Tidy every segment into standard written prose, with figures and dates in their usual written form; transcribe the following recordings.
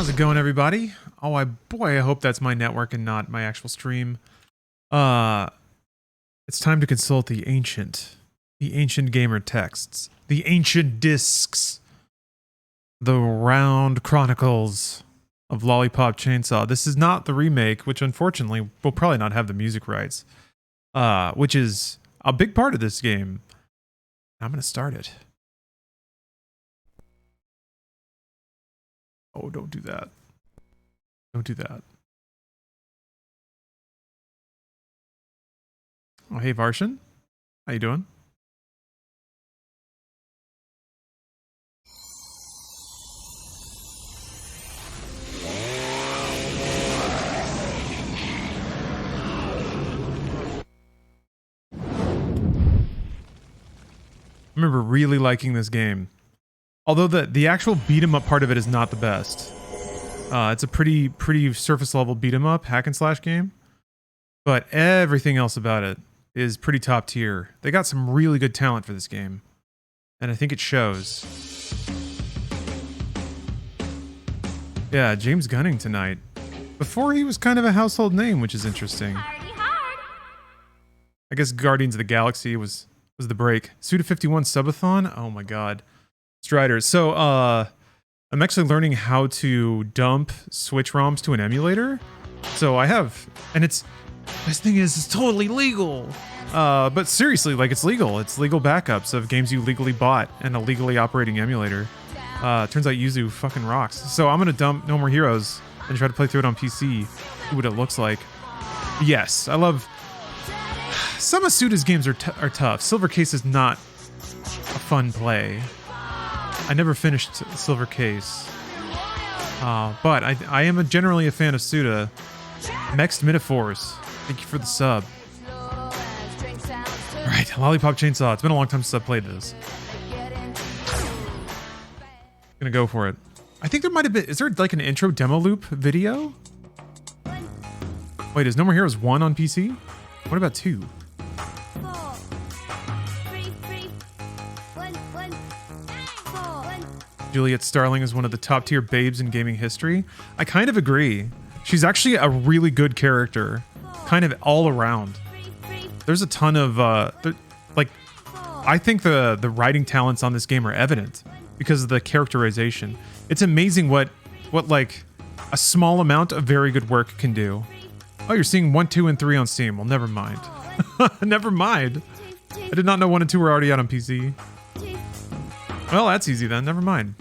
How's it going, everybody? Oh, boy, I hope that's my network and not my actual stream. It's time to consult the ancient gamer texts, the ancient discs, the round chronicles of Lollipop Chainsaw. This is not the remake, which unfortunately will probably not have the music rights, which is a big part of this game. I'm gonna start it. Oh, don't do that. Don't do that. Oh, hey, Varshan. How you doing? I remember really liking this game. Although the actual beat 'em up part of it is not the best. It's a pretty surface level beat 'em up hack and slash game. But everything else about it is pretty top tier. They got some really good talent for this game. And I think it shows. Yeah, James Gunning tonight. Before he was kind of a household name, which is interesting. I guess Guardians of the Galaxy was the break. Suda51 Subathon? Oh my god. Striders. So, I'm actually learning how to dump Switch ROMs to an emulator. So I have, and this thing is, it's totally legal. But seriously, like, it's legal. It's legal backups of games you legally bought and a legally operating emulator. Turns out Yuzu fucking rocks. So I'm gonna dump No More Heroes and try to play through it on PC. See what it looks like. Yes, I love, some of Suda's games are tough. Silver Case is not a fun play. I never finished Silver Case. But I am generally a fan of Suda. Mexed Metaphors. Thank you for the sub. Right, Lollipop Chainsaw. It's been a long time since I've played this. Gonna go for it. I think there might have been, is there like an intro demo loop video? Wait, is No More Heroes 1 on PC? What about 2? Juliet Starling is one of the top tier babes in gaming history. I kind of agree. She's actually a really good character, kind of all around. There's a ton of, like, I think the writing talents on this game are evident because of the characterization. It's amazing what like a small amount of very good work can do. Oh, you're seeing 1, 2, and 3 on Steam. Well, never mind. Never mind. I did not know 1 and 2 were already out on PC. Well, that's easy then. Never mind.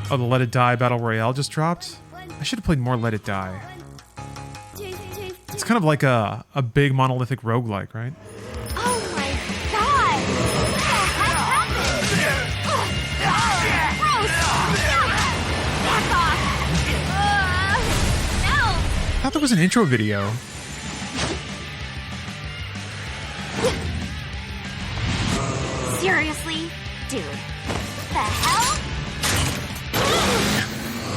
Oh, the Let It Die Battle Royale just dropped? I should have played more Let It Die. It's kind of like a big monolithic roguelike, right? Oh my god! What the heck happened? Gross! Back off! No! I thought there was an intro video. Seriously? Dude. What the hell?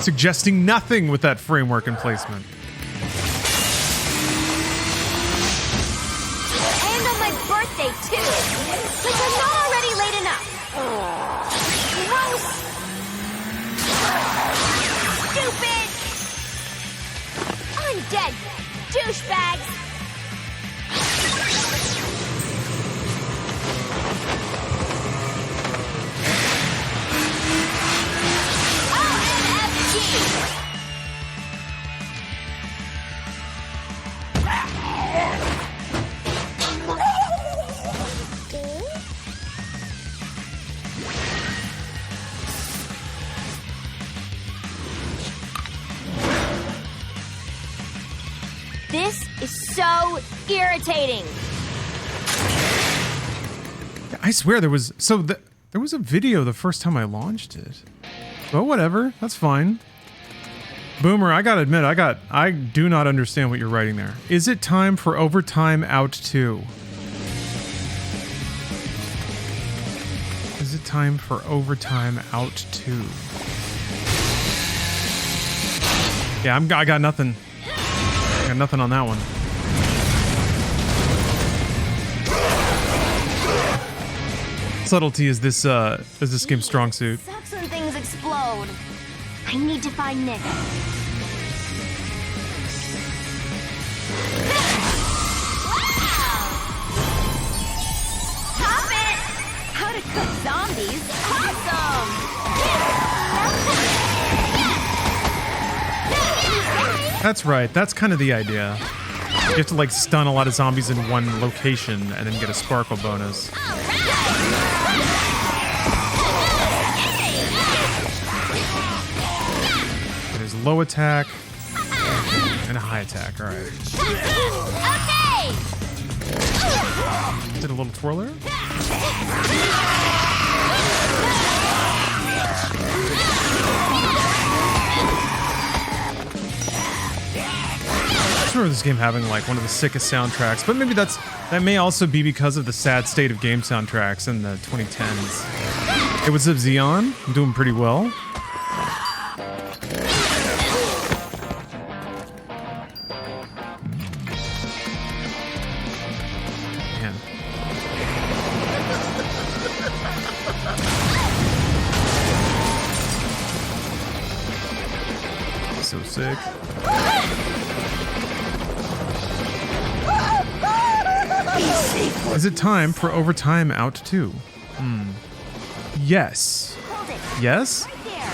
Suggesting nothing with that framework and placement. And on my birthday, too! Like I'm not already late enough! Gross! Stupid! Undead douchebags! This is so irritating. I swear there was there was a video the first time I launched it. Oh, whatever. That's fine. Boomer, I gotta admit, I do not understand what you're writing there. Is it time for Overtime Out 2? Is it time for Overtime Out 2? Yeah, I got nothing. I got nothing on that one. Subtlety is this game's strong suit. Sucks when things explode. I I need to find Nick. Stop it! How to cook zombies? Awesome! That's right. That's kind of the idea. You have to like stun a lot of zombies in one location and then get a sparkle bonus. There's low attack and a high attack. All right. Okay! Did a little twirler. I remember this game having like one of the sickest soundtracks, but maybe that may also be because of the sad state of game soundtracks in the 2010s. It was of Xeon. I'm doing pretty well. Man. So sick. Is it time for Overtime Out 2? Yes. Yes?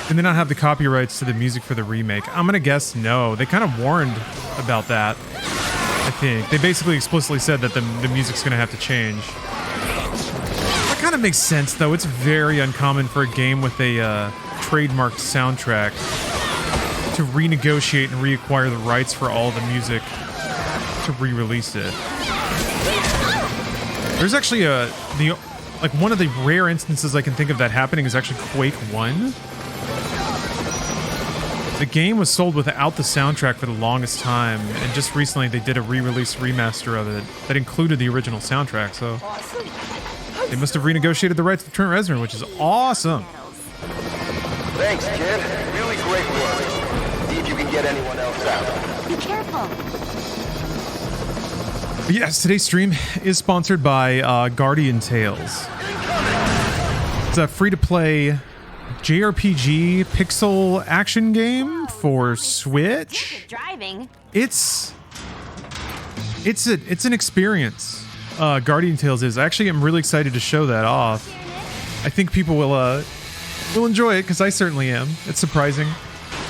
And they not have the copyrights to the music for the remake? I'm gonna guess no. They kind of warned about that, I think. They basically explicitly said that the music's gonna have to change. That kind of makes sense, though. It's very uncommon for a game with a trademarked soundtrack to renegotiate and reacquire the rights for all the music to re-release it. There's actually one of the rare instances I can think of that happening is actually Quake 1. The game was sold without the soundtrack for the longest time, and just recently they did a re-release remaster of it that included the original soundtrack, so they must have renegotiated the rights to Trent Reznor, which is awesome. Thanks, kid. Really great work. See if you can get anyone else out. Be careful. Yes, today's stream is sponsored by Guardian Tales. It's a free-to-play JRPG pixel action game for Switch. Driving. It's an experience. Guardian Tales is. Actually, I'm really excited to show that off. I think people will enjoy it because I certainly am. It's surprising.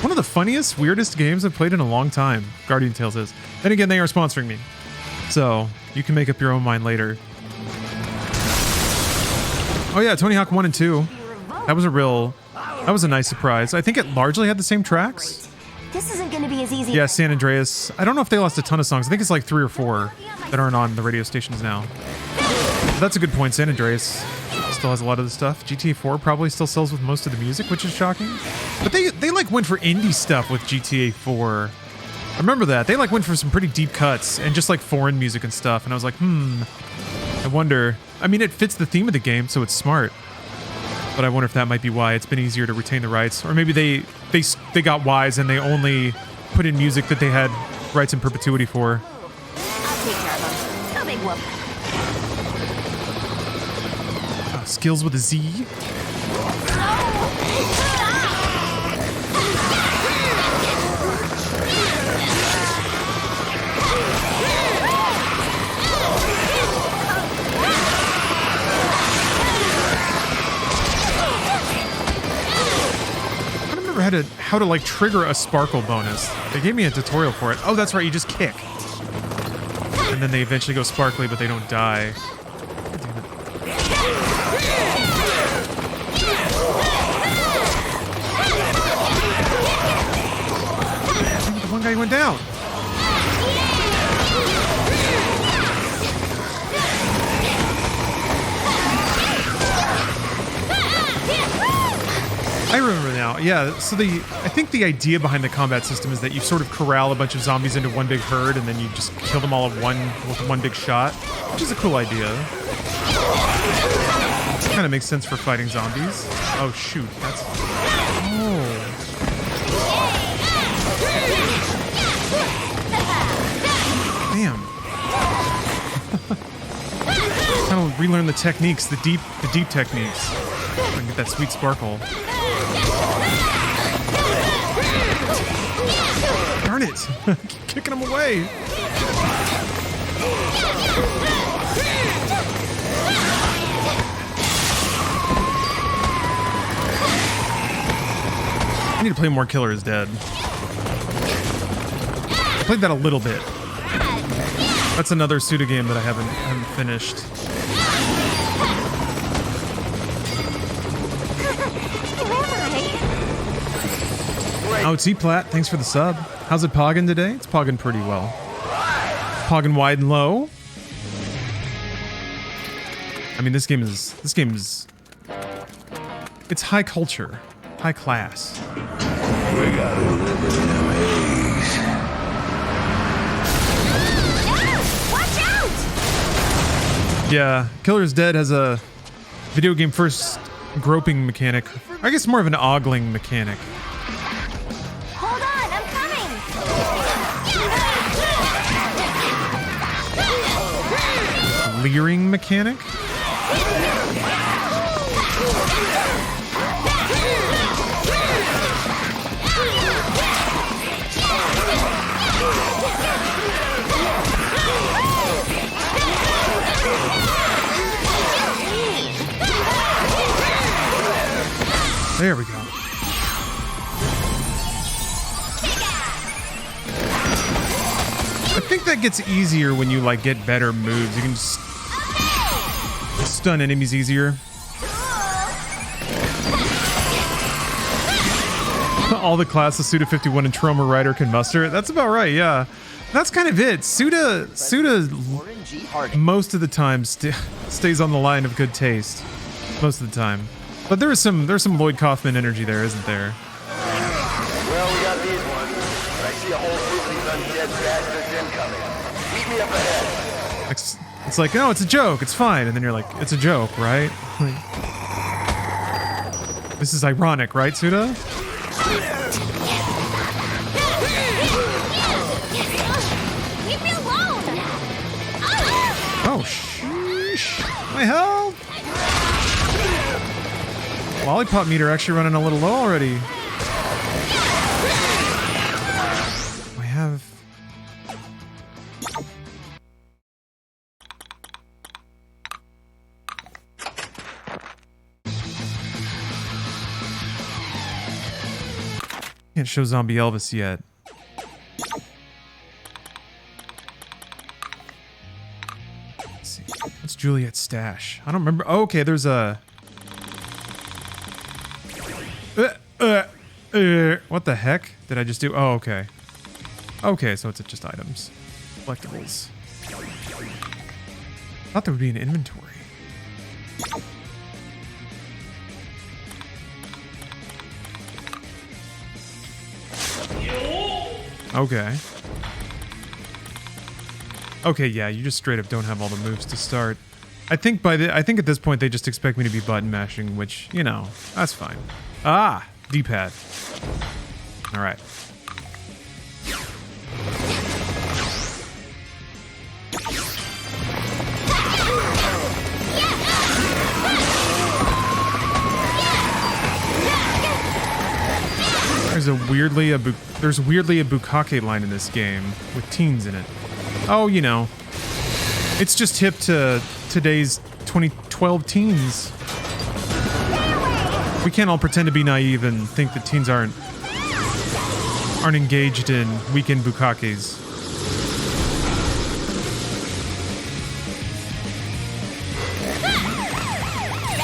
One of the funniest, weirdest games I've played in a long time. Guardian Tales is. Then again, they are sponsoring me. So, you can make up your own mind later. Oh yeah, Tony Hawk 1 and 2. That was a nice surprise. I think it largely had the same tracks. This isn't going to be as easy. Yeah, San Andreas. I don't know if they lost a ton of songs. I think it's like 3 or 4 that aren't on the radio stations now. But that's a good point. San Andreas still has a lot of the stuff. GTA 4 probably still sells with most of the music, which is shocking. But they like went for indie stuff with GTA 4. I remember that. They like went for some pretty deep cuts and just like foreign music and stuff. And I was like, I wonder. I mean, it fits the theme of the game, so it's smart. But I wonder if that might be why it's been easier to retain the rights. Or maybe they got wise and they only put in music that they had rights in perpetuity for. I'll take care of them. No big whoop. Skills with a Z. How to like trigger a sparkle bonus. They gave me a tutorial for it. Oh, that's right, you just kick. And then they eventually go sparkly, but they don't die. God damn it. The one guy went down. I remember now. Yeah, so I think the idea behind the combat system is that you sort of corral a bunch of zombies into one big herd and then you just kill them all with one big shot, which is a cool idea. Kind of makes sense for fighting zombies. Oh shoot, that's... Oh. Damn. Kind of relearn the techniques, the deep techniques. I can get that sweet sparkle. Darn it! Keep kicking him away. I need to play more Killer is Dead. I played that a little bit. That's another Suda game that I haven't finished. Oh, T-Plat, thanks for the sub. How's it pogging today? It's pogging pretty well. Pogging wide and low. I mean, this game is it's high culture, high class. We gotta live in them haze. Watch out! Yeah, Killer's Dead has a video game first groping mechanic. I guess more of an ogling mechanic. Hold on, I'm coming! Leering mechanic? There we go. I think that gets easier when you like get better moves. You can just stun enemies easier. All the classes Suda 51 and Trauma Rider can muster. That's about right, yeah. That's kind of it. Suda most of the time stays on the line of good taste. Most of the time. But there's some Lloyd Kaufman energy there, isn't there? Well, we got these ones. I see a whole group of these undead bastards incoming. Meet me up ahead. It's like, no, it's a joke. It's fine. And then you're like, it's a joke, right? Like, this is ironic, right, Suda? Leave me alone! Oh, sheesh. My health! Lollipop meter actually running a little low already. I have... Can't show Zombie Elvis yet. Let's see. What's Juliet's stash? I don't remember. Oh, okay, there's a... what the heck did I just do? Oh, okay. Okay, so it's just items. Collectibles. Thought there would be an inventory. Okay. Okay, yeah, you just straight up don't have all the moves to start. I think at this point they just expect me to be button mashing, which, you know, that's fine. Ah, D-pad. All right. There's weirdly a bukkake line in this game with teens in it. Oh, you know, it's just hip to today's 2012 teens. We can't all pretend to be naive and think that teens aren't engaged in weekend bukkakes.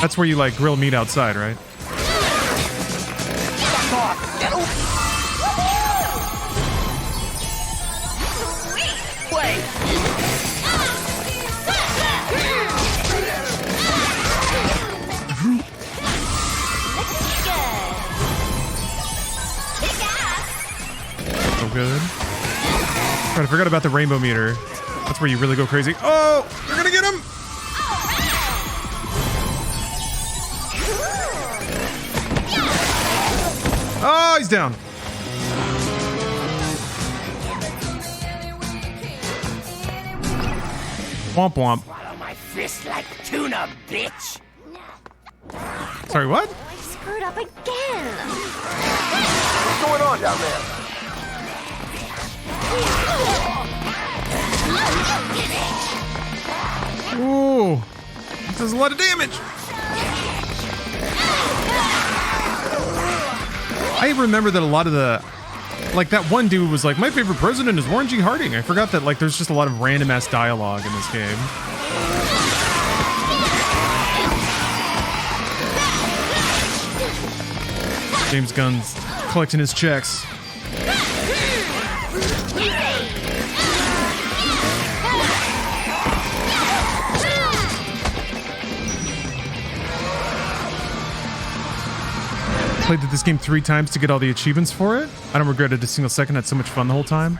That's where you like grill meat outside, right? Good. Right, I forgot about the rainbow meter. That's where you really go crazy. Oh, we're gonna get him! Oh, he's down. Womp womp. Swallow my fist like tuna, bitch! Sorry, what? I screwed up again. What's going on down there? Ooh, this does a lot of damage. I remember that a lot of the, like that one dude was like, my favorite president is Warren G. Harding. I forgot that like there's just a lot of random ass dialogue in this game. James Gunn's collecting his checks. Played this game 3 times to get all the achievements for it. I don't regret it a single second. I had so much fun the whole time.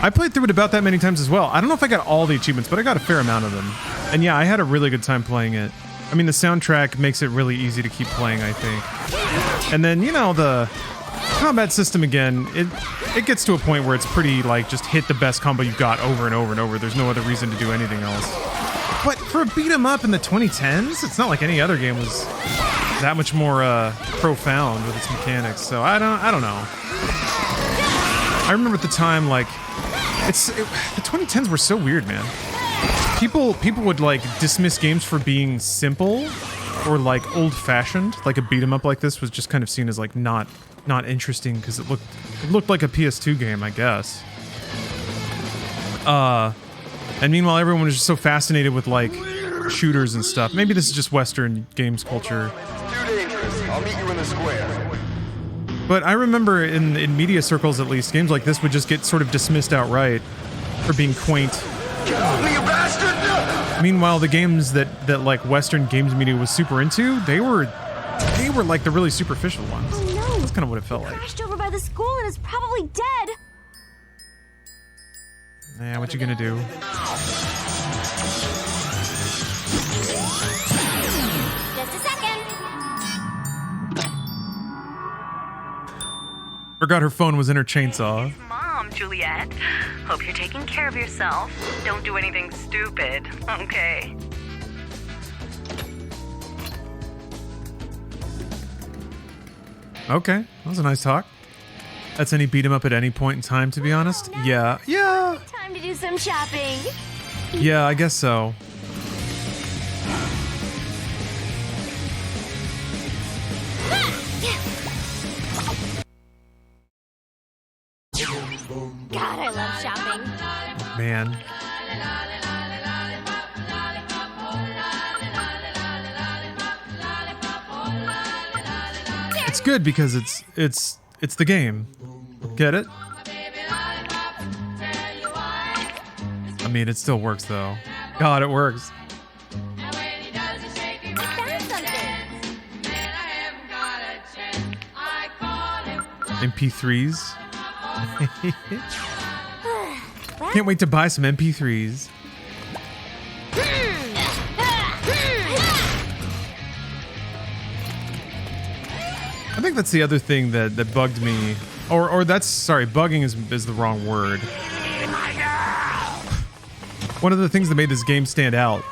I played through it about that many times as well. I don't know if I got all the achievements, but I got a fair amount of them. And yeah, I had a really good time playing it. I mean, the soundtrack makes it really easy to keep playing, I think. And then, you know, the combat system again, it gets to a point where it's pretty, like, just hit the best combo you've got over and over and over. There's no other reason to do anything else. But for a beat 'em up in the 2010s, it's not like any other game was that much more profound with its mechanics. So I don't know. I remember at the time, like, the 2010s were so weird, man. People would like dismiss games for being simple or like old-fashioned. Like a beat 'em up like this was just kind of seen as like not interesting because it looked like a PS2 game, I guess. And meanwhile, everyone was just so fascinated with like shooters and stuff. Maybe this is just Western games culture. Too dangerous. I'll meet you in the square. But I remember in media circles, at least, games like this would just get sort of dismissed outright for being quaint. Get off me, you bastard! Meanwhile, the games that like Western games media was super into, they were like the really superficial ones. Oh no! That's kind of what it felt like. Crashed over by the school and is probably dead. Yeah, what you gonna do? Just a second. Forgot her phone was in her chainsaw. Mom, Juliet. Hope you're taking care of yourself. Don't do anything stupid, okay? Okay, that was a nice talk. That's any beat 'em up at any point in time, to be honest. Yeah, Time to do some shopping. yeah, I guess so. God, I love shopping. Man. It's good because it's the game. Get it? I mean, it still works though. God, it works. I found something. MP3s. Can't wait to buy some MP3s. I think that's the other thing that bugged me. Or that's, sorry, bugging is the wrong word. One of the things that made this game stand out.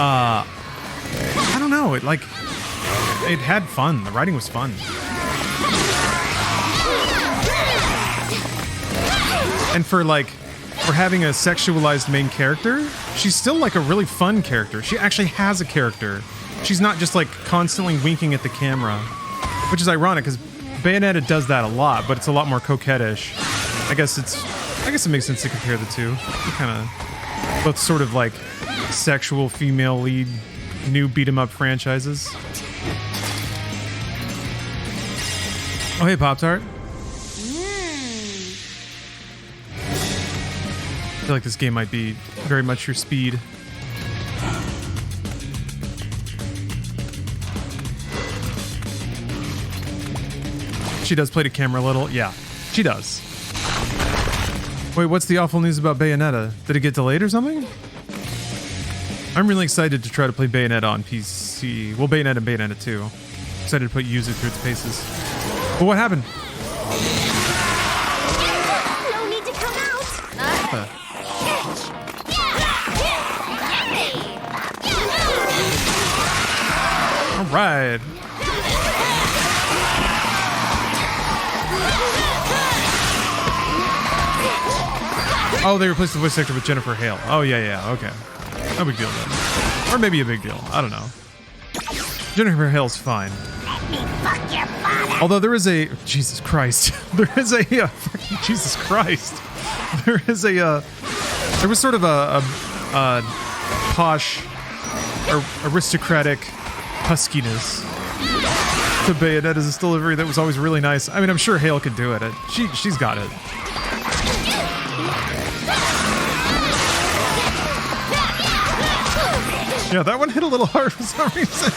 I don't know, it had fun. The writing was fun. And for having a sexualized main character, she's still like a really fun character. She actually has a character. She's not just like constantly winking at the camera, which is ironic because Bayonetta does that a lot, but it's a lot more coquettish. I guess it makes sense to compare the two. They're kind of both sort of like sexual female lead new beat 'em up franchises. Oh hey, Pop-Tart. I feel like this game might be very much your speed. She does play to camera a little. Yeah, she does. Wait, what's the awful news about Bayonetta? Did it get delayed or something? I'm really excited to try to play Bayonetta on PC. Well, Bayonetta and Bayonetta 2. Excited to put Yuzu through its paces. But what happened? No need to come out. All right. Oh, they replaced the voice actor with Jennifer Hale. Oh, yeah, okay. No big deal then. Or maybe a big deal. I don't know. Jennifer Hale's fine. Let me fuck your father. Although there is a... Jesus Christ. There is a... fucking Jesus Christ. There is a... there was sort of a posh, aristocratic huskiness to Bayonetta's delivery that was always really nice. I mean, I'm sure Hale could do it. She's got it. Yeah, that one hit a little hard for some reason.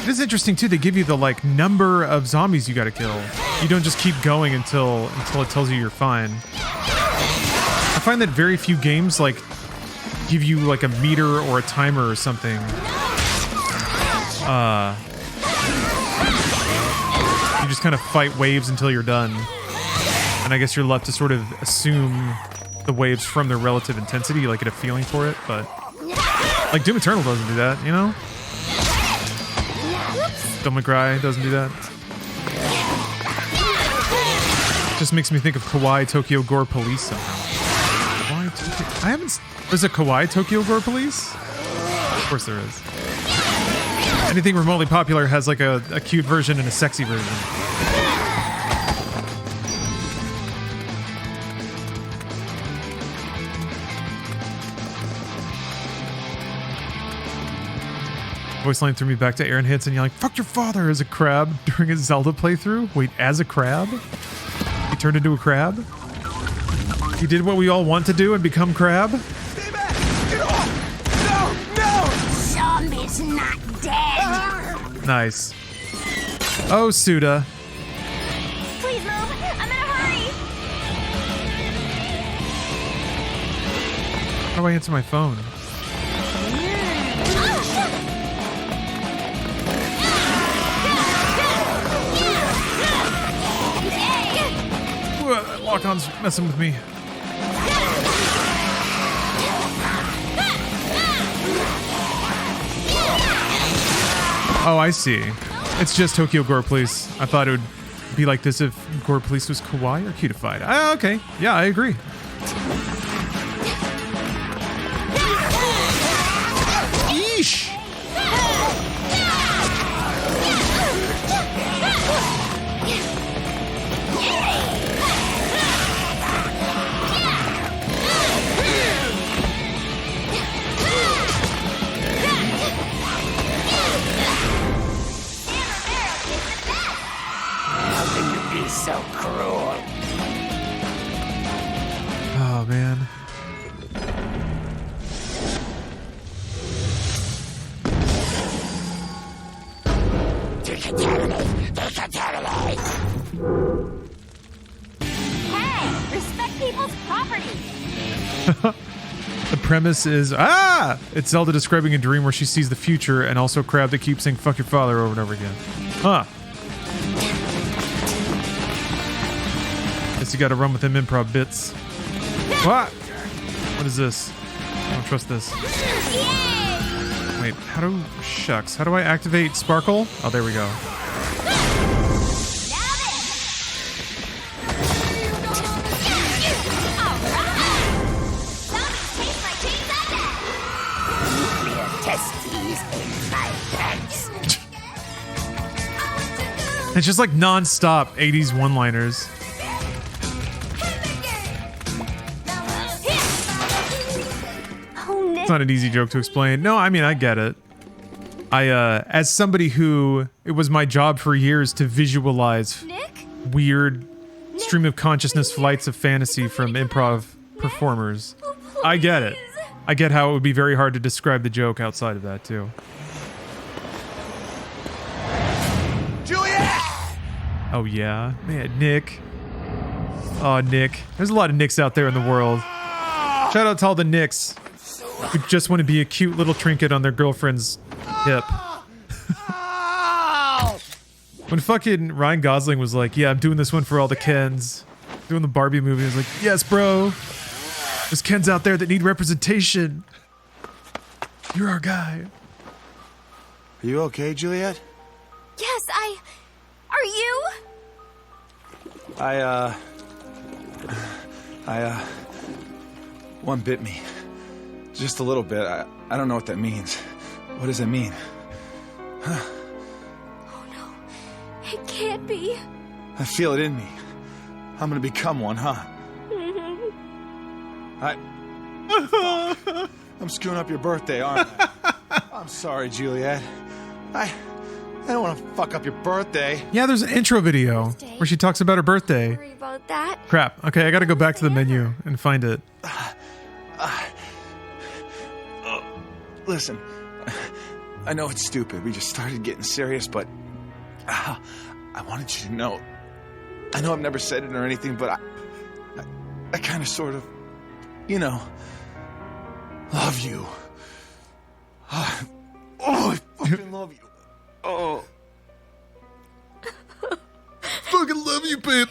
It is interesting too. They give you the like number of zombies you got to kill. You don't just keep going until it tells you you're fine. I find that very few games like give you like a meter or a timer or something. You just kind of fight waves until you're done. And I guess you're left to sort of assume the waves from their relative intensity. You like get a feeling for it, but like Doom Eternal doesn't do that, you know? Devil May Cry doesn't do that. Just makes me think of Kawaii Tokyo Gore Police somehow. Kawaii Tokyo... I haven't... There's a Kawaii Tokyo Gore Police? Of course there is. Anything remotely popular has like a cute version and a sexy version. Voice line threw me back to Aaron Hansen yelling, "Fuck your father," as a crab during a Zelda playthrough. Wait, as a crab? He turned into a crab? He did what we all want to do and become crab? Stay back! Get off! No! Zombie's not dead. Nice. Oh, Suda. Please move. I'm in a hurry. How do I answer my phone? That lock-on's messing with me. Oh, I see. It's just Tokyo Gore Police. I thought it would be like this if Gore Police was kawaii or cutified. Ah, okay. Yeah, I agree. Yeesh! So cruel. Oh, man. Decontaminate! Hey, respect people's property. The premise is, it's Zelda describing a dream where she sees the future and also a crab that keeps saying "fuck your father" over and over again. Huh. Guess you gotta run with them improv bits. What? What is this? I don't trust this. Wait, shucks. How do I activate Sparkle? Oh, there we go. It's just like non-stop 80s one-liners. It's not an easy joke to explain. No, I mean, I get it. As somebody who, it was my job for years to visualize weird stream of consciousness flights of fantasy from improv performers, I get it. I get how it would be very hard to describe the joke outside of that, too. Juliet! Oh, yeah. Man, Nick. Oh, Nick. There's a lot of Nicks out there in the world. Shout out to all the Nicks who just want to be a cute little trinket on their girlfriend's hip. When fucking Ryan Gosling was like, "Yeah, I'm doing this one for all the Kens," doing the Barbie movie, I was like, "Yes, bro. There's Kens out there that need representation. You're our guy. Are you okay, Juliet? Yes, Are you? One bit me. Just a little bit. I don't know what that means. What does it mean? Oh no, it can't be. I feel it in me. I'm gonna become one, huh? I'm screwing up your birthday, aren't I? I'm sorry, Juliet. I don't want to fuck up your birthday. Yeah, there's an intro video where she talks about her birthday. Sorry about that. Crap. Okay, I gotta go back to the menu and find it. Listen, I know it's stupid. We just started getting serious, but I wanted you to know. I know I've never said it or anything, but I kind of sort of, you know, love you. Oh, I fucking love you. Oh. Fucking love you, babe.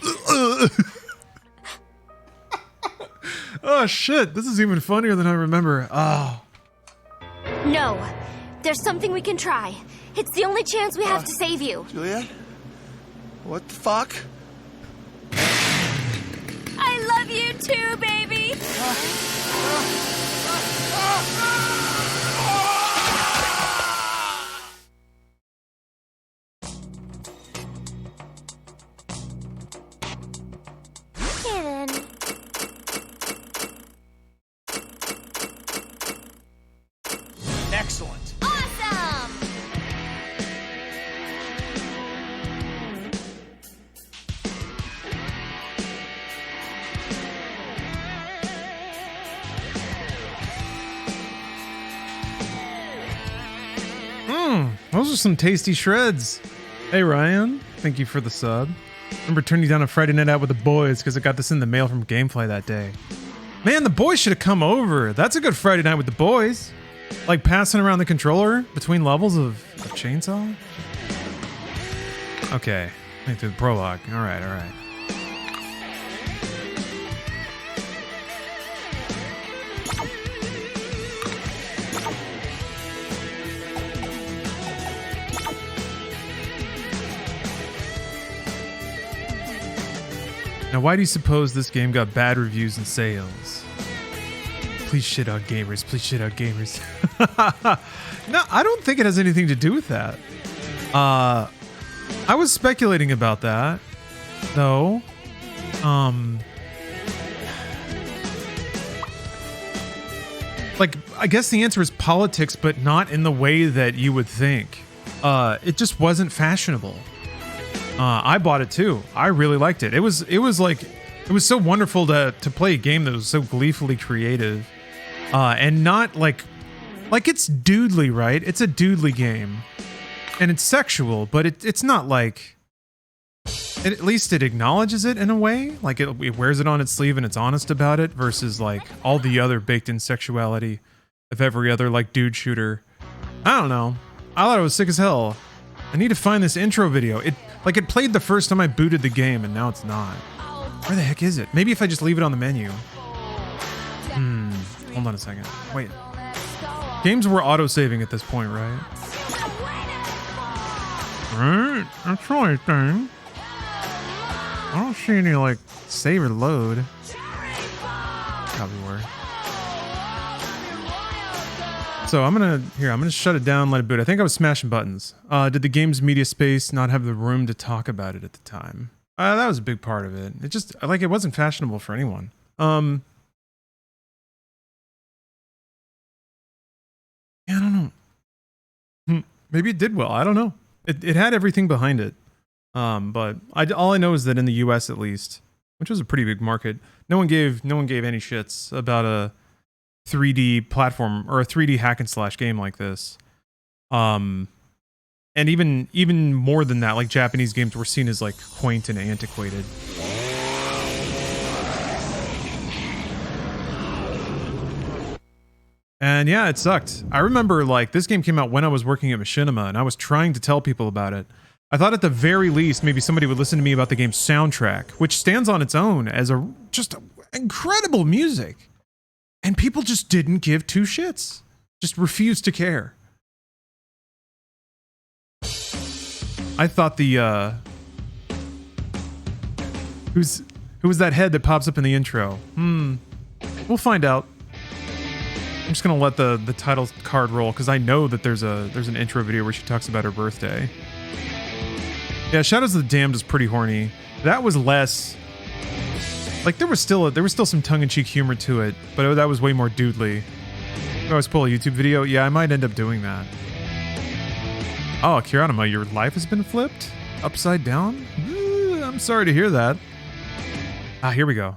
Oh shit, this is even funnier than I remember. Oh. No, there's something we can try. It's the only chance we have to save you. Juliet? What the fuck? I love you too, baby. Kevin. Excellent. Awesome! Those are some tasty shreds. Hey Ryan, thank you for the sub. Remember turning down a Friday night out with the boys because I got this in the mail from Gamefly that day. Man, the boys should have come over. That's a good Friday night with the boys. Like passing around the controller between levels of Chainsaw? Okay, think through the prologue. Alright. Now, why do you suppose this game got bad reviews and sales? Please shit on gamers. Please shit on gamers. No, I don't think it has anything to do with that. I was speculating about that, though. Like, I guess the answer is politics, but not in the way that you would think. It just wasn't fashionable. I bought it too. I really liked it. It was so wonderful to play a game that was so gleefully creative, and not like it's doodly, right? It's a doodly game, and it's sexual, but it's not like. At least it acknowledges it in a way, like it wears it on its sleeve and it's honest about it, versus like all the other baked-in sexuality of every other like dude shooter. I don't know. I thought it was sick as hell. I need to find this intro video. It played the first time I booted the game, and now it's not. Where the heck is it? Maybe if I just leave it on the menu. Hold on a second. Wait. Games were auto-saving at this point, right? Right? That's right, thing. I don't see any, like, save or load. Probably were. So I'm gonna shut it down, let it boot. I think I was smashing buttons. Did the game's media space not have the room to talk about it at the time? That was a big part of it. It just, like, it wasn't fashionable for anyone. Yeah, I don't know. Maybe it did well. I don't know. It had everything behind it. But all I know is that in the US at least, which was a pretty big market, no one gave any shits about a 3D platform or a 3D hack and slash game like this. And even more than that, like Japanese games were seen as like quaint and antiquated. And yeah, it sucked. I remember like this game came out when I was working at Machinima and I was trying to tell people about it. I thought at the very least maybe somebody would listen to me about the game's soundtrack, which stands on its own as just incredible music. And people just didn't give two shits. Just refused to care. I thought the, who was that head that pops up in the intro? We'll find out. I'm just gonna let the title card roll because I know that there's an intro video where she talks about her birthday. Yeah, Shadows of the Damned is pretty horny. That was less... Like, there was still some tongue-in-cheek humor to it, but that was way more doodly. If I always pull a YouTube video, yeah, I might end up doing that. Oh, Kiranima, your life has been flipped? Upside down? I'm sorry to hear that. Ah, here we go.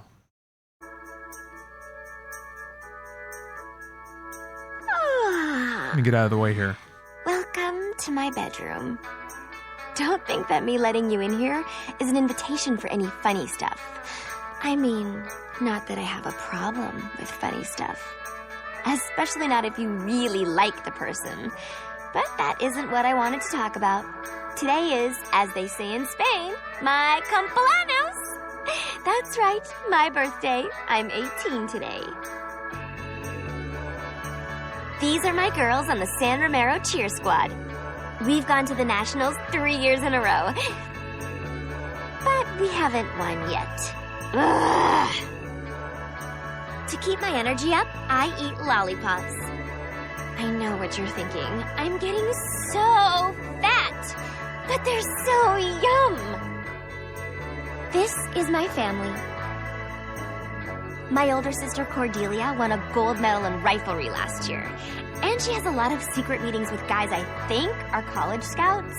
Let me get out of the way here. Welcome to my bedroom. Don't think that me letting you in here is an invitation for any funny stuff. I mean, not that I have a problem with funny stuff. Especially not if you really like the person. But that isn't what I wanted to talk about. Today is, as they say in Spain, my cumpleaños. That's right, my birthday. I'm 18 today. These are my girls on the San Romero cheer squad. We've gone to the Nationals 3 years in a row. But we haven't won yet. Ugh. To keep my energy up, I eat lollipops. I know what you're thinking. I'm getting so fat, but they're so yum. This is my family. My older sister Cordelia won a gold medal in riflery last year, and she has a lot of secret meetings with guys I think are college scouts.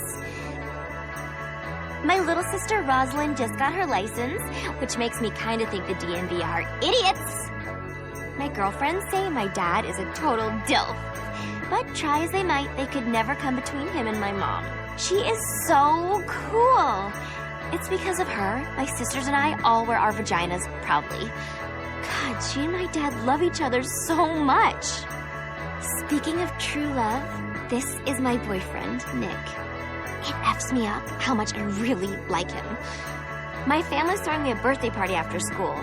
My little sister Rosalind just got her license, which makes me kind of think the DMV are idiots. My girlfriends say my dad is a total dilf, but try as they might, they could never come between him and my mom. She is so cool. It's because of her, my sisters and I all wear our vaginas proudly. God, she and my dad love each other so much. Speaking of true love, this is my boyfriend, Nick. It F's me up how much I really like him. My family's throwing me a birthday party after school.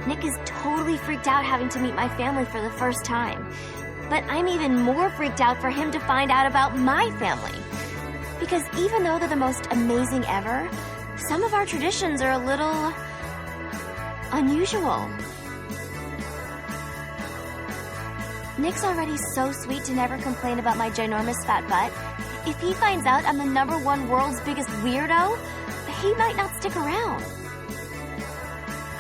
Nick is totally freaked out having to meet my family for the first time. But I'm even more freaked out for him to find out about my family. Because even though they're the most amazing ever, some of our traditions are a little unusual. Nick's already so sweet to never complain about my ginormous fat butt. If he finds out I'm the #1 world's biggest weirdo, he might not stick around.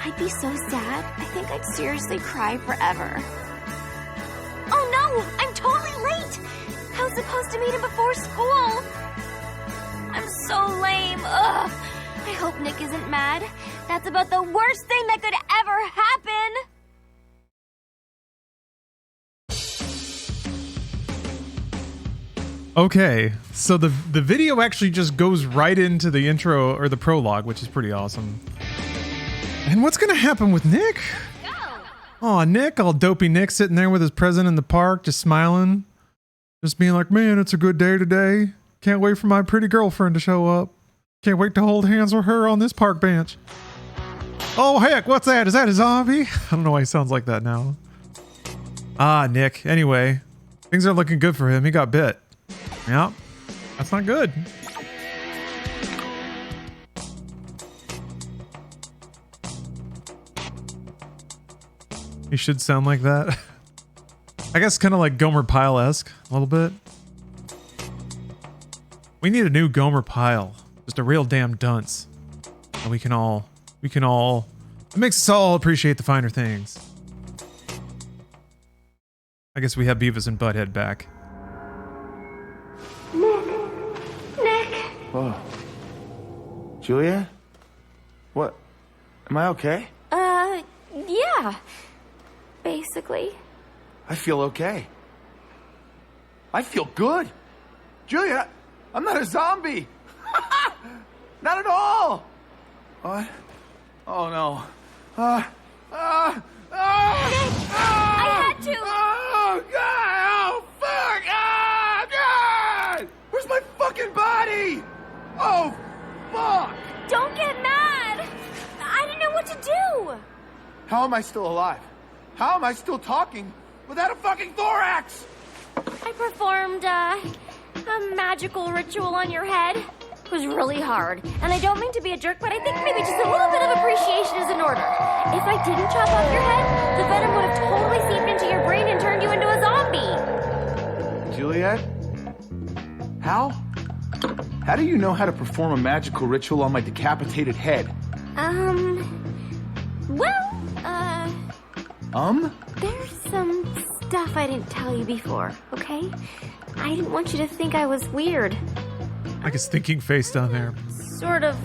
I'd be so sad. I think I'd seriously cry forever. Oh no! I'm totally late! I was supposed to meet him before school. I'm so lame. Ugh. I hope Nick isn't mad. That's about the worst thing that could ever happen. Okay, so the video actually just goes right into the intro or the prologue, which is pretty awesome. And what's gonna happen with Nick? Oh, Nick, all dopey Nick sitting there with his present in the park, just smiling. Just being like, man, it's a good day today. Can't wait for my pretty girlfriend to show up. Can't wait to hold hands with her on this park bench. Oh, heck, what's that? Is that a zombie? I don't know why he sounds like that now. Ah, Nick. Anyway, things aren't looking good for him. He got bit. Yep, that's not good. He should sound like that. I guess kind of like Gomer Pyle-esque a little bit. We need a new Gomer Pyle. Just a real damn dunce. And we can all, it makes us all appreciate the finer things. I guess we have Beavis and Butthead back. Nick! Whoa. Julia? What? Am I okay? Yeah. Basically. I feel okay. I feel good. Julia, I'm not a zombie. Not at all. What? Oh no. I had to! Oh God! Oh fuck! Oh God! Where's my fucking body? Oh fuck! Don't get mad! I didn't know what to do! How am I still alive? How am I still talking without a fucking thorax? I performed, a magical ritual on your head. It was really hard. And I don't mean to be a jerk, but I think maybe just a little bit of appreciation is in order. If I didn't chop off your head, the venom would have totally seeped into your brain and turned you into a zombie. Juliet? How? How do you know how to perform a magical ritual on my decapitated head? There's some stuff I didn't tell you before, okay? I didn't want you to think I was weird. Like his thinking face down there. Sort of.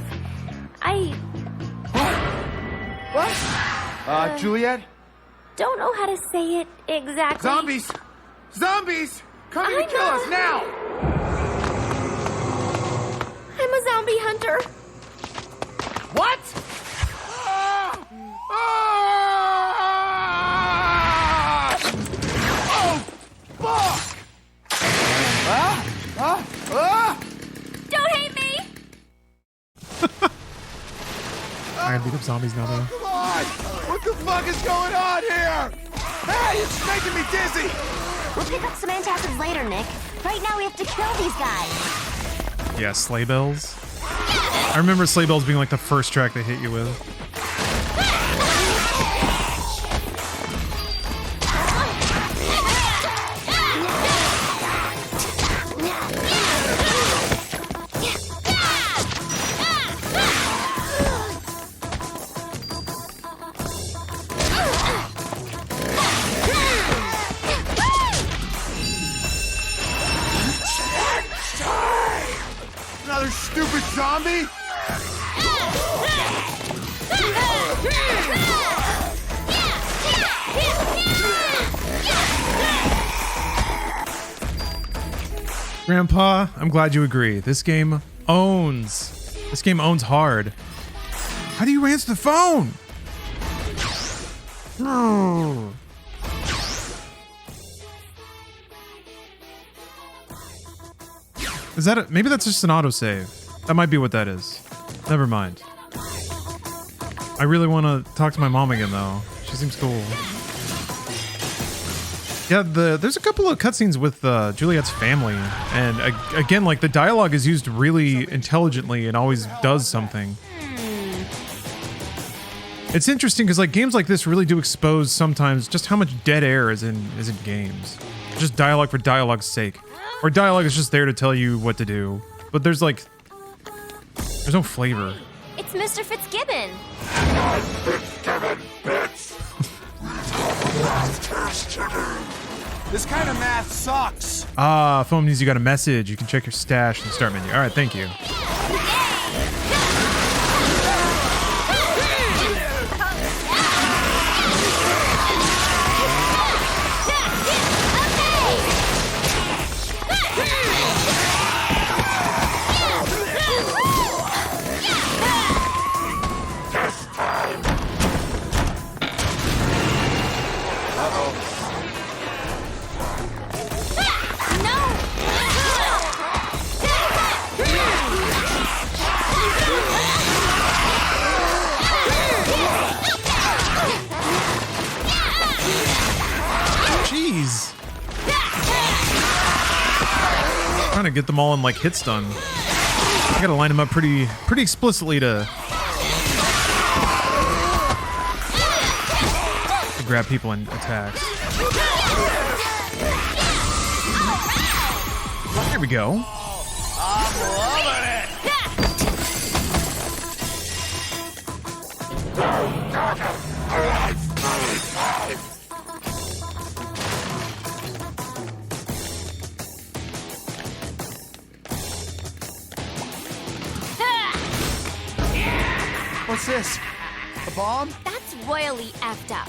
What? Juliet? Don't know how to say it exactly. Zombies! Zombies! Coming to kill us now! I'm a zombie hunter. What? Oh, fuck! Don't hate me! Alright, beat up zombies now though. Come on! What the fuck is going on here? Hey, it's making me dizzy! We'll pick up some antacids later, Nick. Right now we have to kill these guys. Yeah, sleigh bells. I remember sleigh bells being like the first track they hit you with. Another stupid zombie? Grandpa, I'm glad you agree. This game owns. This game owns hard. How do you answer the phone? Is that a, maybe that's just an autosave. That might be what that is. Never mind. I really want to talk to my mom again though. She seems cool. Yeah, there's a couple of cutscenes with Juliet's family, and again, like the dialogue is used really intelligently and always does something. It's interesting because like games like this really do expose sometimes just how much dead air is in games. Just dialogue for dialogue's sake, or dialogue is just there to tell you what to do, but there's no flavor. It's Mr. Fitzgibbon. This kind of math sucks. Ah, phone means you got a message. You can check your stash in the start menu. All right, thank you. Trying to get them all in like hit stun. I gotta line them up pretty explicitly to grab people in attacks. There we go. I'm loving it. What's this? A bomb? That's royally effed up.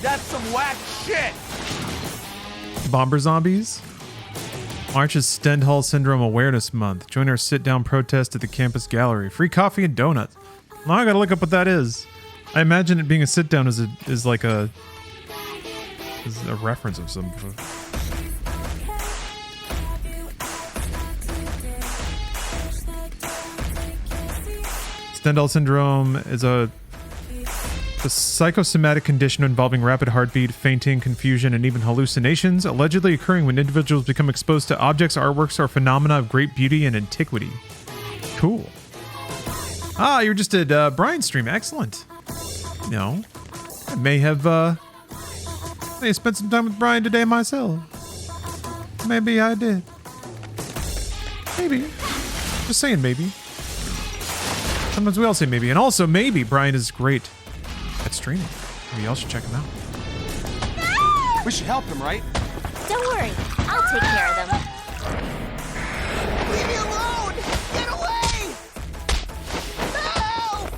That's some whack shit! Bomber zombies? March is Stendhal Syndrome Awareness Month. Join our sit-down protest at the campus gallery. Free coffee and donuts. Now I gotta look up what that is. I imagine it being a sit-down is like a reference of some. Stendhal Syndrome is a The psychosomatic condition involving rapid heartbeat, fainting, confusion, and even hallucinations, allegedly occurring when individuals become exposed to objects, artworks, or phenomena of great beauty and antiquity. Cool. Ah, you're just at Brian's stream. Excellent. No. I may have spent some time with Brian today myself. Maybe I did. Maybe. Just saying maybe. Sometimes we all say maybe. And also maybe Brian is great at streaming. Maybe y'all should check him out. We should help him, right? Don't worry, I'll take care of them. Leave me alone! Get away! Help!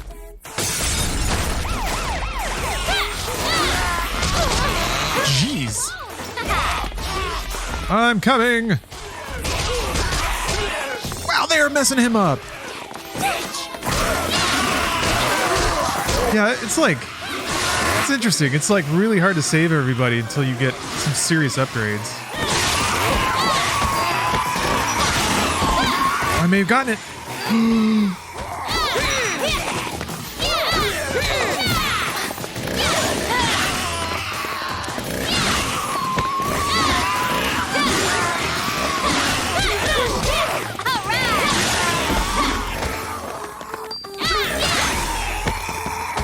Jeez. I'm coming. Wow, they're messing him up. Yeah, it's like, it's interesting. It's like really hard to save everybody until you get some serious upgrades. I may have gotten it.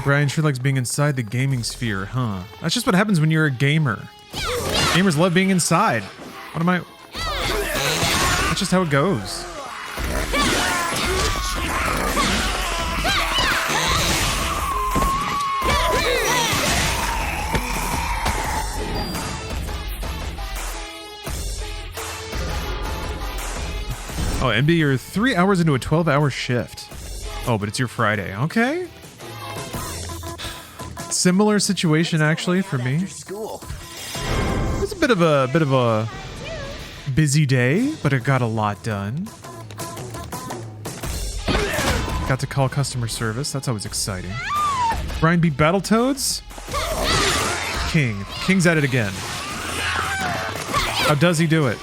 Brian sure likes being inside the gaming sphere, huh? That's just what happens when you're a gamer. Gamers love being inside. What am I... That's just how it goes. Oh, MD, you're 3 hours into a 12-hour shift. Oh, but it's your Friday. Okay. Similar situation actually for me. School. It was a bit of a busy day, but it got a lot done. Got to call customer service. That's always exciting. Brian beat Battletoads. King's at it again. How does he do it?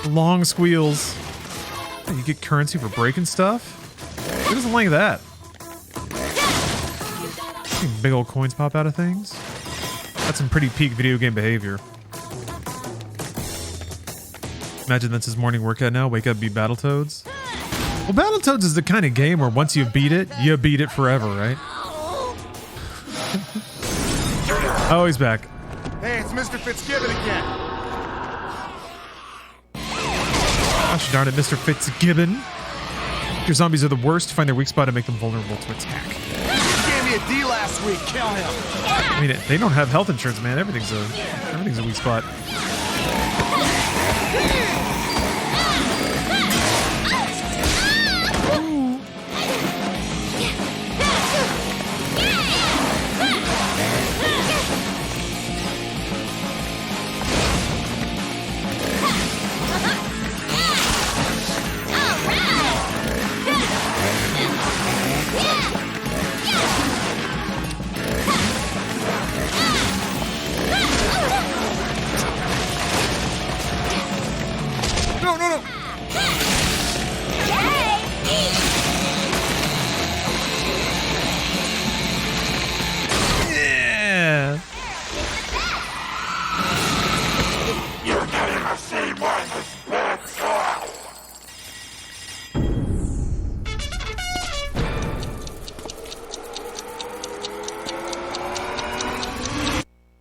Long squeals. You get currency for breaking stuff? Who doesn't like that? Big old coins pop out of things. That's some pretty peak video game behavior. Imagine that's his morning workout now. Wake up, beat Battletoads. Well, Battletoads is the kind of game where once you beat it forever, right? Oh, he's back. Hey, it's Mr. Fitzgibbon again. Gosh darn it, Mr. Fitzgibbon. Your zombies are the worst. Find their weak spot and make them vulnerable to attack. He gave me a D last week. Kill him. I mean, they don't have health insurance, man. Everything's a weak spot.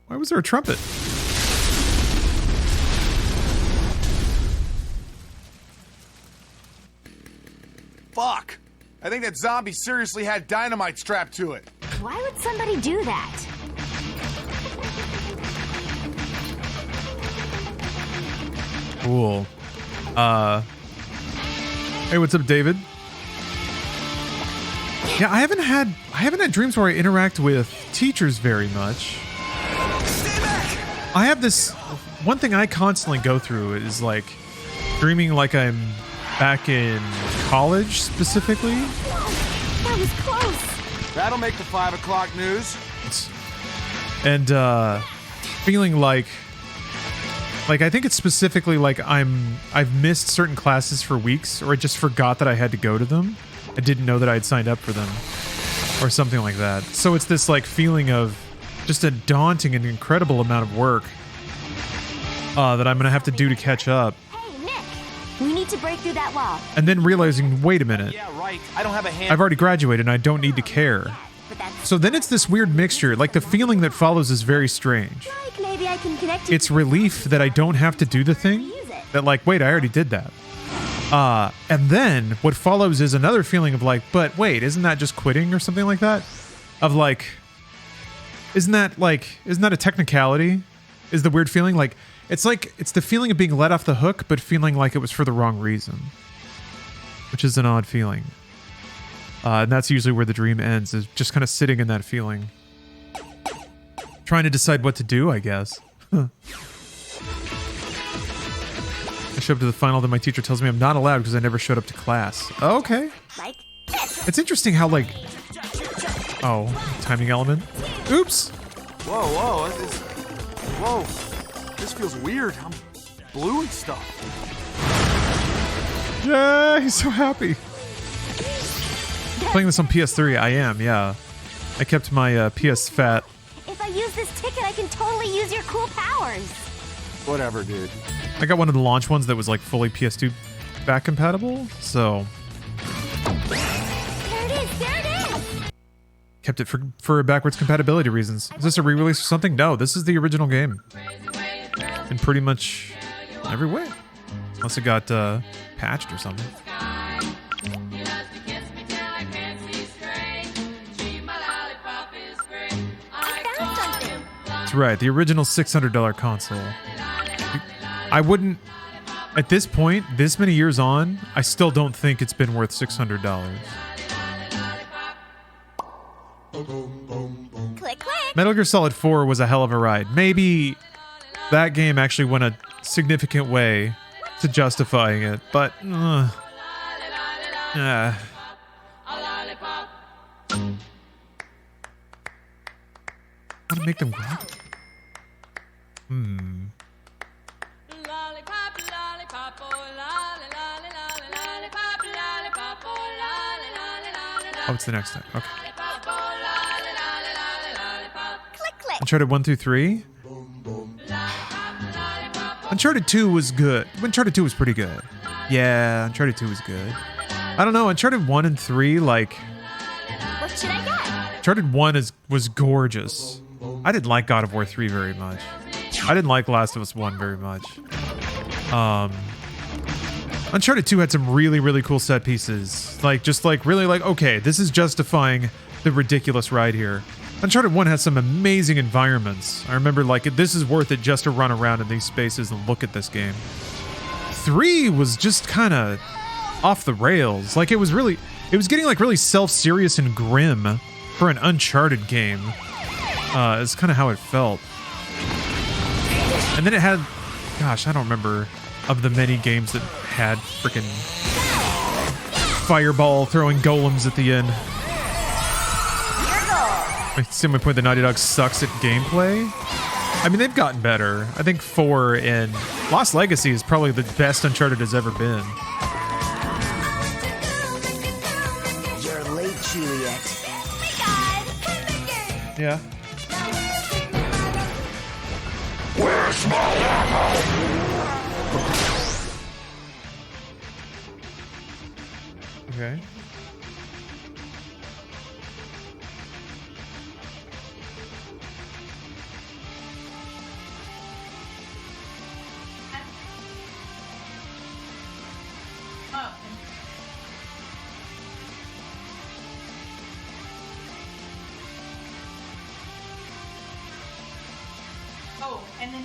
Why was there a trumpet? Fuck. I think that zombie seriously had dynamite strapped to it. Why would somebody do that? Cool. Hey, what's up, David? Yeah, I haven't had dreams where I interact with teachers very much. I have this one thing I constantly go through is like dreaming like I'm back in college specifically. That was close. That'll make the 5 o'clock news. And feeling like I think it's specifically like I've missed certain classes for weeks, or I just forgot that I had to go to them. I didn't know that I had signed up for them or something like that. So it's this like feeling of just a daunting and incredible amount of work that I'm going to have to do to catch up. Hey, Nick, we need to break through that wall. And then realizing, wait a minute, Yeah, right. I don't have a hand. I've already graduated and I don't need to care. But that's So then it's this weird mixture. Like the feeling that follows is very strange. like maybe I can connect you It's relief that I don't have to do the thing. That like, wait, I already did that. And then what follows is another feeling of like, but wait, isn't that just quitting or something like that? Of like, isn't that a technicality? Is the weird feeling like it's the feeling of being let off the hook, but feeling like it was for the wrong reason, which is an odd feeling. And that's usually where the dream ends, is just kind of sitting in that feeling, trying to decide what to do, I guess. I show up to the final, then my teacher tells me I'm not allowed because I never showed up to class. Oh, okay. like It's interesting how like, oh, timing element. Oops. Whoa. This feels weird. I'm blue and stuff. Yeah, he's so happy. Playing this on PS3, I am, yeah. I kept my PS Fat. if I use this ticket, I can totally use your cool powers. Whatever, dude. I got one of the launch ones that was like fully PS2 back compatible, so There it is. kept it for backwards compatibility reasons. Is this a re-release or something? No, this is the original game. In pretty much every way. Unless it got patched or something. I found something. That's right, the original $600 console. I wouldn't, at this point, this many years on, I still don't think it's been worth $600. Click, click. Metal Gear Solid 4 was a hell of a ride. Maybe that game actually went a significant way to justifying it, but how to make them grapple? Oh, it's the next thing. Okay. Click, click. Uncharted 1 through 3? Uncharted 2 was good. Uncharted 2 was pretty good. Yeah, Uncharted 2 was good. I don't know, Uncharted 1 and 3, like... What should I get? Uncharted 1 was gorgeous. I didn't like God of War 3 very much. I didn't like Last of Us 1 very much. Uncharted 2 had some really, really cool set pieces. Really okay, this is justifying the ridiculous ride here. Uncharted 1 has some amazing environments. I remember, this is worth it just to run around in these spaces and look at this game. 3 was just kind of off the rails. It was getting, really self-serious and grim for an Uncharted game. Is kind of how it felt. And then it had, gosh, I don't remember of the many games that had freaking fireball throwing golems at the end. I see my point that Naughty Dog sucks at gameplay. I mean, they've gotten better. I think 4 and Lost Legacy is probably the best Uncharted has ever been. You're late, Juliet. Yeah. Where's my ammo? Okay. Oh, and then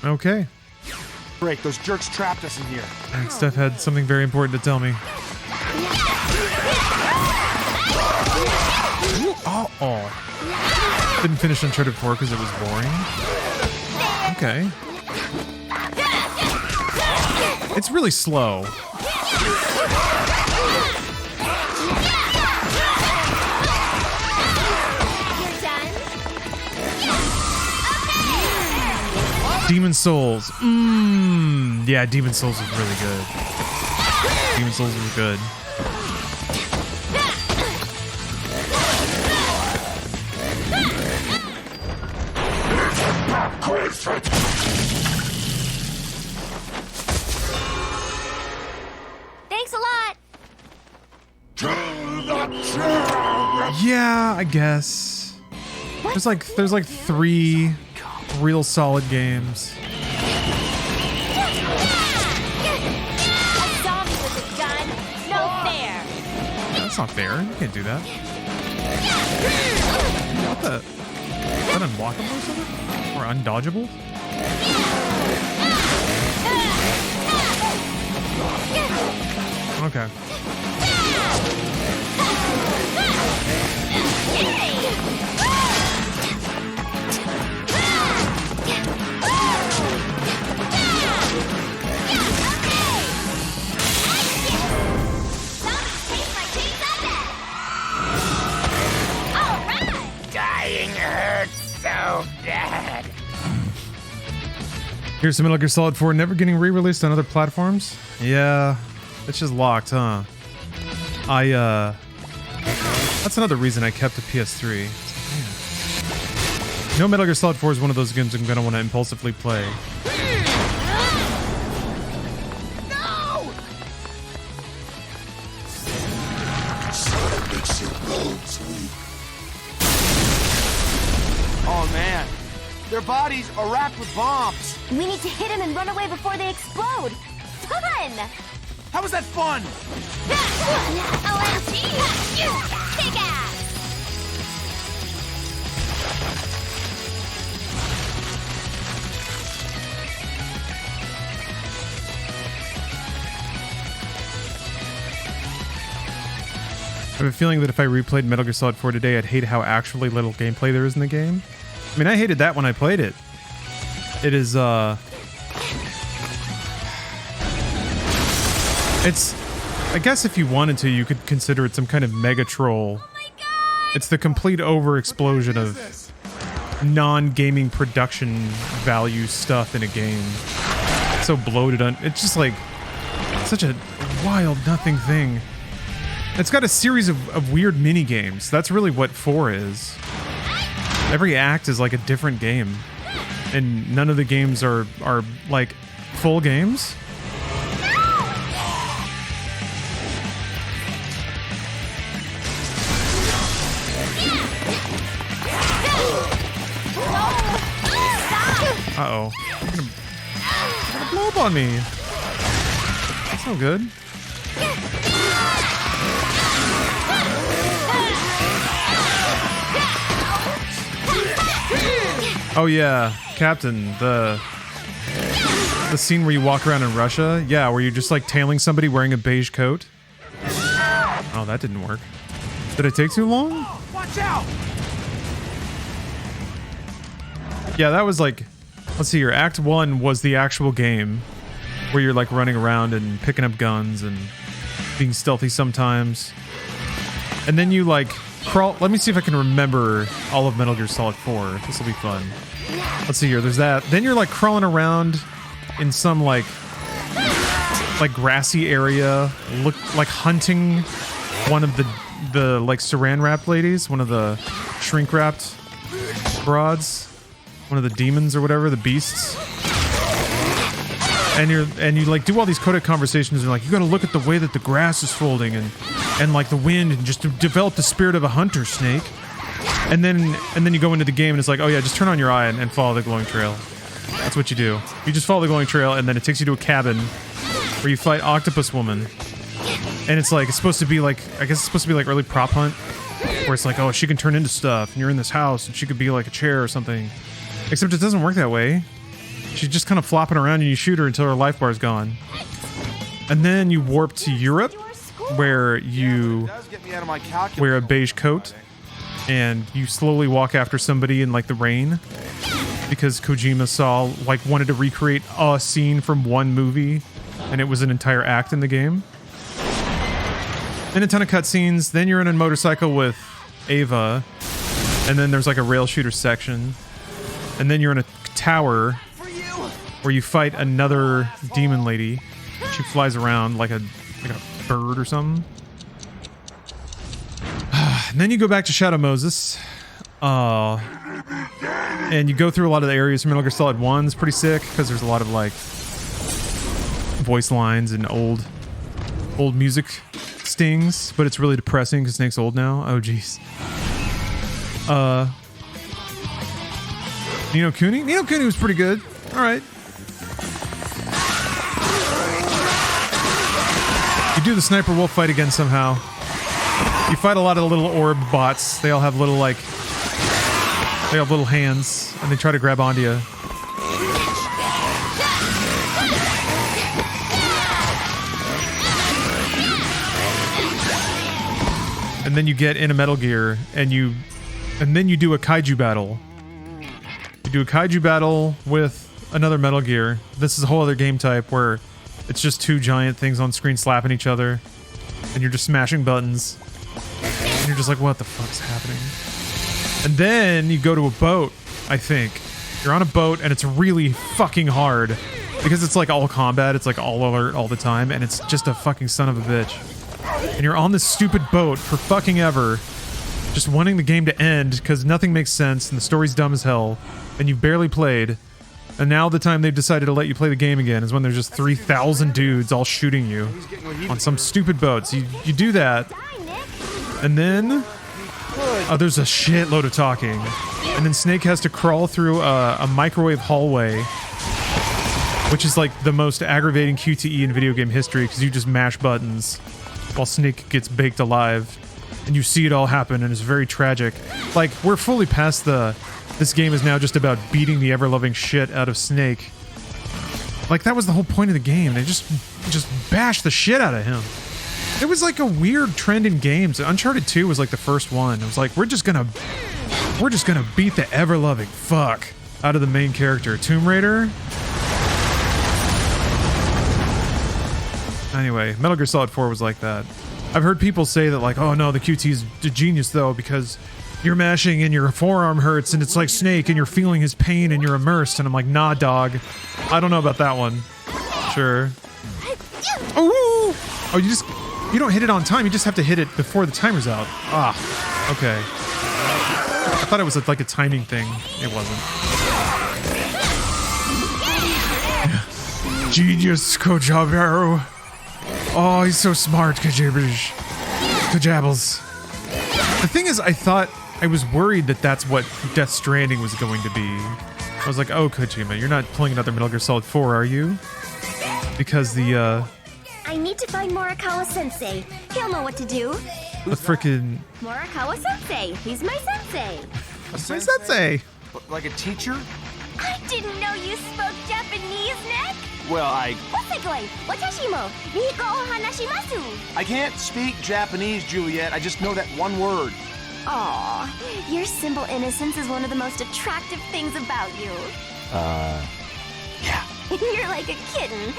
Okay. Break, those jerks trapped us in here. I think Steph had something very important to tell me. Oh. Didn't finish Uncharted 4 because it was boring. Okay. It's really slow. Demon Souls. Yeah, Demon Souls was really good. Demon Souls was good. Thanks a lot. Yeah, I guess. There's like 3 real solid games. A zombie with a gun? No fair. That's not fair. You can't do that. What the? Is that unblockable or something? Or undodgeable? Okay. Dying hurts so bad. Here's some Metal Gear Solid 4 never getting re-released on other platforms. Yeah, it's just locked, huh? That's another reason I kept a PS3. Man. No, Metal Gear Solid 4 is one of those games I'm gonna want to impulsively play. No! Oh man, their bodies are wrapped with bombs. We need to hit him and run away before they explode. Fun! How was that fun? OMG! Big ass! I have a feeling that if I replayed Metal Gear Solid 4 today, I'd hate how actually little gameplay there is in the game. I mean, I hated that when I played it. It is, it's, I guess if you wanted to, you could consider it some kind of mega troll. It's the complete over-explosion of non-gaming production value stuff in a game. It's so bloated on, it's just like, such a wild nothing thing. It's got a series of weird mini games. That's really what 4 is. Every act is like a different game, and none of the games are like full games. Uh-oh. You're gonna blow up on me. That's no good. Oh yeah, Captain, the scene where you walk around in Russia, yeah, where you're just like tailing somebody wearing a beige coat. Oh, that didn't work. Did it take too long? Watch out! Yeah, that was like, let's see here, Act 1 was the actual game, where you're like running around and picking up guns and being stealthy sometimes. And then you like crawl, let me see if I can remember all of Metal Gear Solid 4. This will be fun. Let's see here, there's that. Then you're like crawling around in some like grassy area, look like hunting one of the like saran wrapped ladies, one of the shrink wrapped broads, one of the demons or whatever, the beasts. And you like do all these codec conversations and like you got to look at the way that the grass is folding and like the wind and just to develop the spirit of a hunter, Snake. And then you go into the game and it's like, oh yeah, just turn on your eye and follow the glowing trail. That's what you do. You just follow the glowing trail and then it takes you to a cabin where you fight Octopus Woman. And it's like, it's supposed to be like, I guess it's supposed to be like early prop hunt where it's like, oh, she can turn into stuff and you're in this house and she could be like a chair or something. Except it doesn't work that way. She's just kind of flopping around and you shoot her until her life bar is gone. And then you warp to Europe where you wear a beige coat and you slowly walk after somebody in like the rain because Kojima wanted to recreate a scene from one movie, and it was an entire act in the game. And a ton of cutscenes. Then you're in a motorcycle with Ava, and then there's like a rail shooter section, and then you're in a tower where you fight another demon lady. She flies around like a bird or something. And then you go back to Shadow Moses, and you go through a lot of the areas from Metal Gear Solid 1. It's pretty sick because there's a lot of like voice lines and old music stings, but it's really depressing because Snake's old now. Oh jeez. Ni no Kuni? Ni no Kuni was pretty good. All right. You do the sniper wolf fight again somehow. You fight a lot of the little orb bots. They all have little little hands, and they try to grab onto you. And then you get in a Metal Gear, and then you do a kaiju battle. You do a kaiju battle with another Metal Gear. This is a whole other game type where it's just two giant things on screen slapping each other, and you're just smashing buttons. And you're just like, what the fuck's happening? And then you go to a boat, I think. You're on a boat, and it's really fucking hard. Because it's like all combat, it's like all alert all the time, and it's just a fucking son of a bitch. And you're on this stupid boat for fucking ever, just wanting the game to end because nothing makes sense and the story's dumb as hell, and you've barely played. And now the time they've decided to let you play the game again is when there's just 3,000 dudes all shooting you on some stupid boat. So you do that, and then there's a shitload of talking, and then Snake has to crawl through a microwave hallway, which is like the most aggravating QTE in video game history because you just mash buttons while Snake gets baked alive, and you see it all happen, and it's very tragic. Like, we're fully past this game is now just about beating the ever-loving shit out of Snake. Like, that was the whole point of the game. They just bashed the shit out of him. It was like a weird trend in games. Uncharted 2 was like the first one. It was like, we're just gonna beat the ever-loving fuck out of the main character. Tomb Raider? Anyway, Metal Gear Solid 4 was like that. I've heard people say that like, oh no, the QT's a genius though because you're mashing and your forearm hurts and it's like Snake and you're feeling his pain and you're immersed. And I'm like, nah, dog. I don't know about that one. Sure. Oh, you don't hit it on time. You just have to hit it before the timer's out. Ah, okay. I thought it was like a timing thing. It wasn't. Genius, Kojabero. Oh, he's so smart, Kajabbles. The thing is, I was worried that that's what Death Stranding was going to be. I was like, oh, Kojima, you're not playing another Metal Gear Solid 4, are you? Because the, I need to find Morikawa-sensei. He'll know what to do. the frickin' Morikawa-sensei. He's my sensei. A sensei. Like a teacher? I didn't know you spoke Japanese, Nick. Well, Osekoi, watashi mo Nihiko o hanashimasu. I can't speak Japanese, Juliet. I just know that one word. Aw, your simple innocence is one of the most attractive things about you. Yeah. You're like a kitten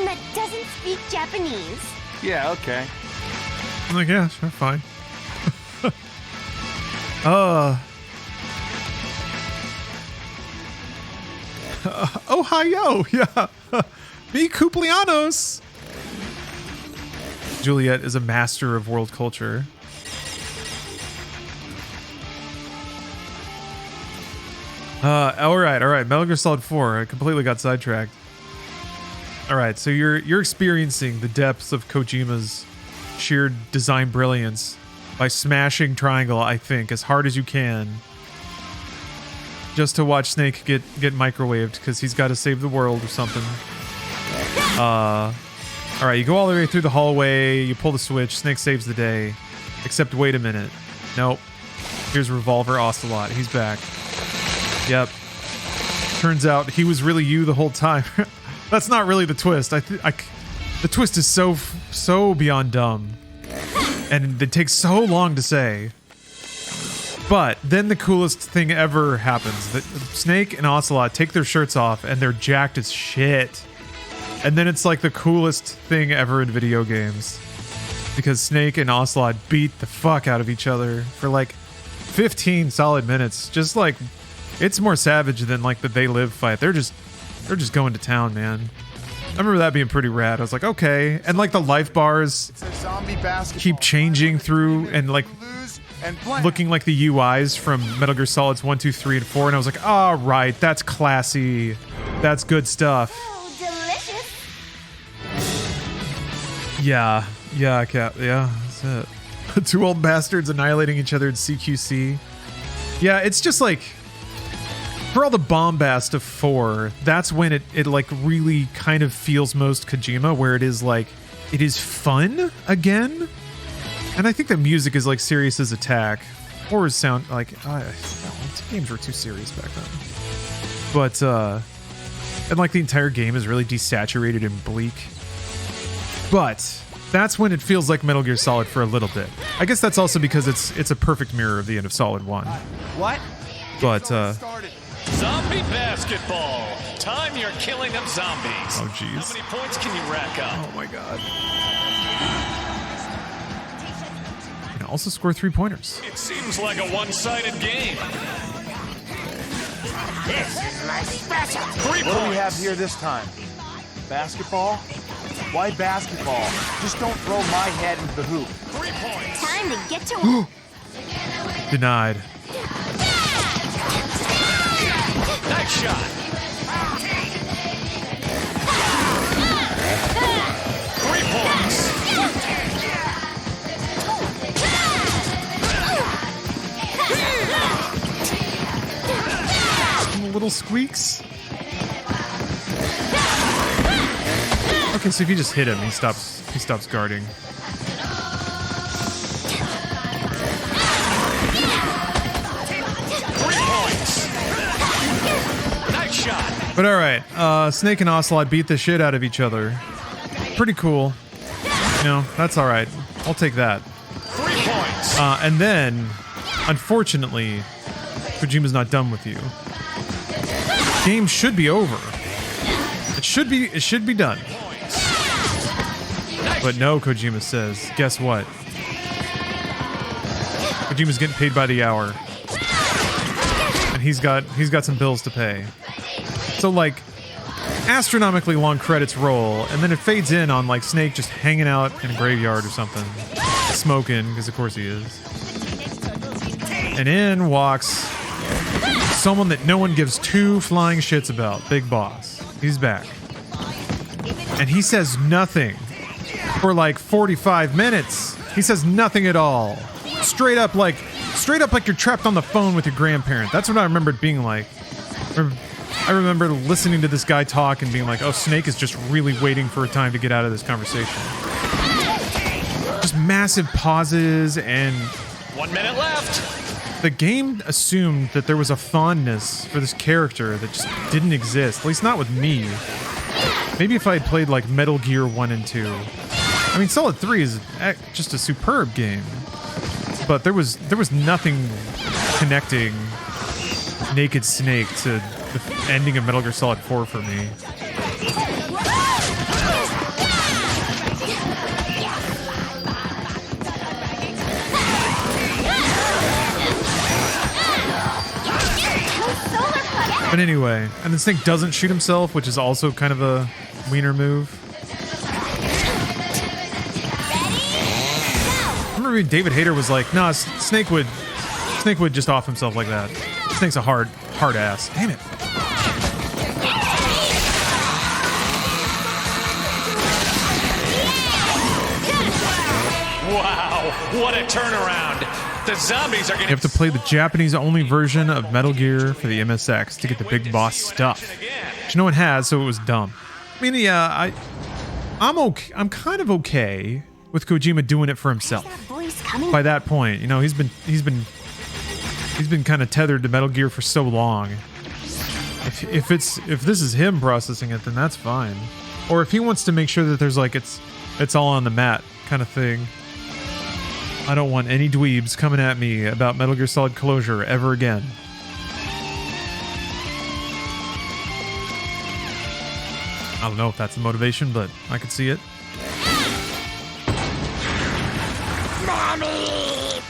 that doesn't speak Japanese. Yeah, okay. I'm like, yeah, sure, fine. Ohio, yeah. Me cumpleaños. Juliet is a master of world culture. All right. Metal Gear Solid 4. I completely got sidetracked. All right, so you're experiencing the depths of Kojima's sheer design brilliance by smashing triangle, I think, as hard as you can, just to watch Snake get microwaved because he's got to save the world or something. All right, you go all the way through the hallway, you pull the switch, Snake saves the day. Except, wait a minute. Nope. Here's Revolver Ocelot. He's back. Yep. Turns out he was really you the whole time. That's not really the twist. The twist is so beyond dumb. And it takes so long to say. But then the coolest thing ever happens. That Snake and Ocelot take their shirts off and they're jacked as shit. And then it's like the coolest thing ever in video games. Because Snake and Ocelot beat the fuck out of each other for like 15 solid minutes. Just like, it's more savage than like the They Live fight. They're just going to town, man. I remember that being pretty rad. I was like, okay. And like the life bars keep changing through and like looking like the UIs from Metal Gear Solids 1, 2, 3, and 4. And I was like, all right, that's classy. That's good stuff. Oh, delicious. Yeah, that's it. Two old bastards annihilating each other in CQC. Yeah, it's just like, for all the bombast of 4, that's when it like really kind of feels most Kojima, where it is like, it is fun again. And I think the music is like serious as attack. Or sound like, games were too serious back then. But, and like the entire game is really desaturated and bleak. But that's when it feels like Metal Gear Solid for a little bit. I guess that's also because it's a perfect mirror of the end of Solid 1. What? But, Zombie basketball. Time you're killing of zombies. Oh, jeez. How many points can you rack up? Oh, my God. You can also score 3-pointers. It seems like a one-sided game. This is my special. 3 What do we points. have here this time? Basketball? Why basketball? Just don't throw my head into the hoop. 3 points. Time to get to Denied. Nice shot. 3 points. Little squeaks. Okay, so if you just hit him, he stops guarding. 3 points. Nice shot. But all right, Snake and Ocelot beat the shit out of each other. Pretty cool. You know, that's all right. I'll take that. 3 points. And then, unfortunately, Kojima's not done with you. Game should be over. It should be done. But no, Kojima says, guess what? Kojima's getting paid by the hour. And he's got some bills to pay. So like astronomically long credits roll, and then it fades in on like Snake just hanging out in a graveyard or something. Smoking, because of course he is. And in walks someone that no one gives 2 flying shits about. Big Boss. He's back. And he says nothing for like 45 minutes. He says nothing at all. Straight up like you're trapped on the phone with your grandparent. That's what I remember it being like. I remember listening to this guy talk and being like, oh, Snake is just really waiting for a time to get out of this conversation. Just massive pauses and 1 minute left. the game assumed that there was a fondness for this character that just didn't exist. At least not with me. Maybe if I had played like Metal Gear 1 and 2. I mean, Solid 3 is just a superb game. But there was nothing connecting Naked Snake to the ending of Metal Gear Solid 4 for me. But anyway, and then Snake doesn't shoot himself, which is also kind of a wiener move. I remember David Hayter was like, nah, Snake would just off himself like that. Snake's a hard ass. Damn it. Wow, what a turnaround. The zombies are getting... You have to play the Japanese-only version of Metal Gear for the MSX to get the Big Boss stuff, which no one has, so it was dumb. I mean, yeah, I'm okay. I'm kind of okay with Kojima doing it for himself. By that point, you know, he's been kind of tethered to Metal Gear for so long. If this is him processing it, then that's fine. Or if he wants to make sure that there's like it's all on the mat kind of thing. I don't want any dweebs coming at me about Metal Gear Solid Closure ever again. I don't know if that's the motivation, but I could see it. Mommy!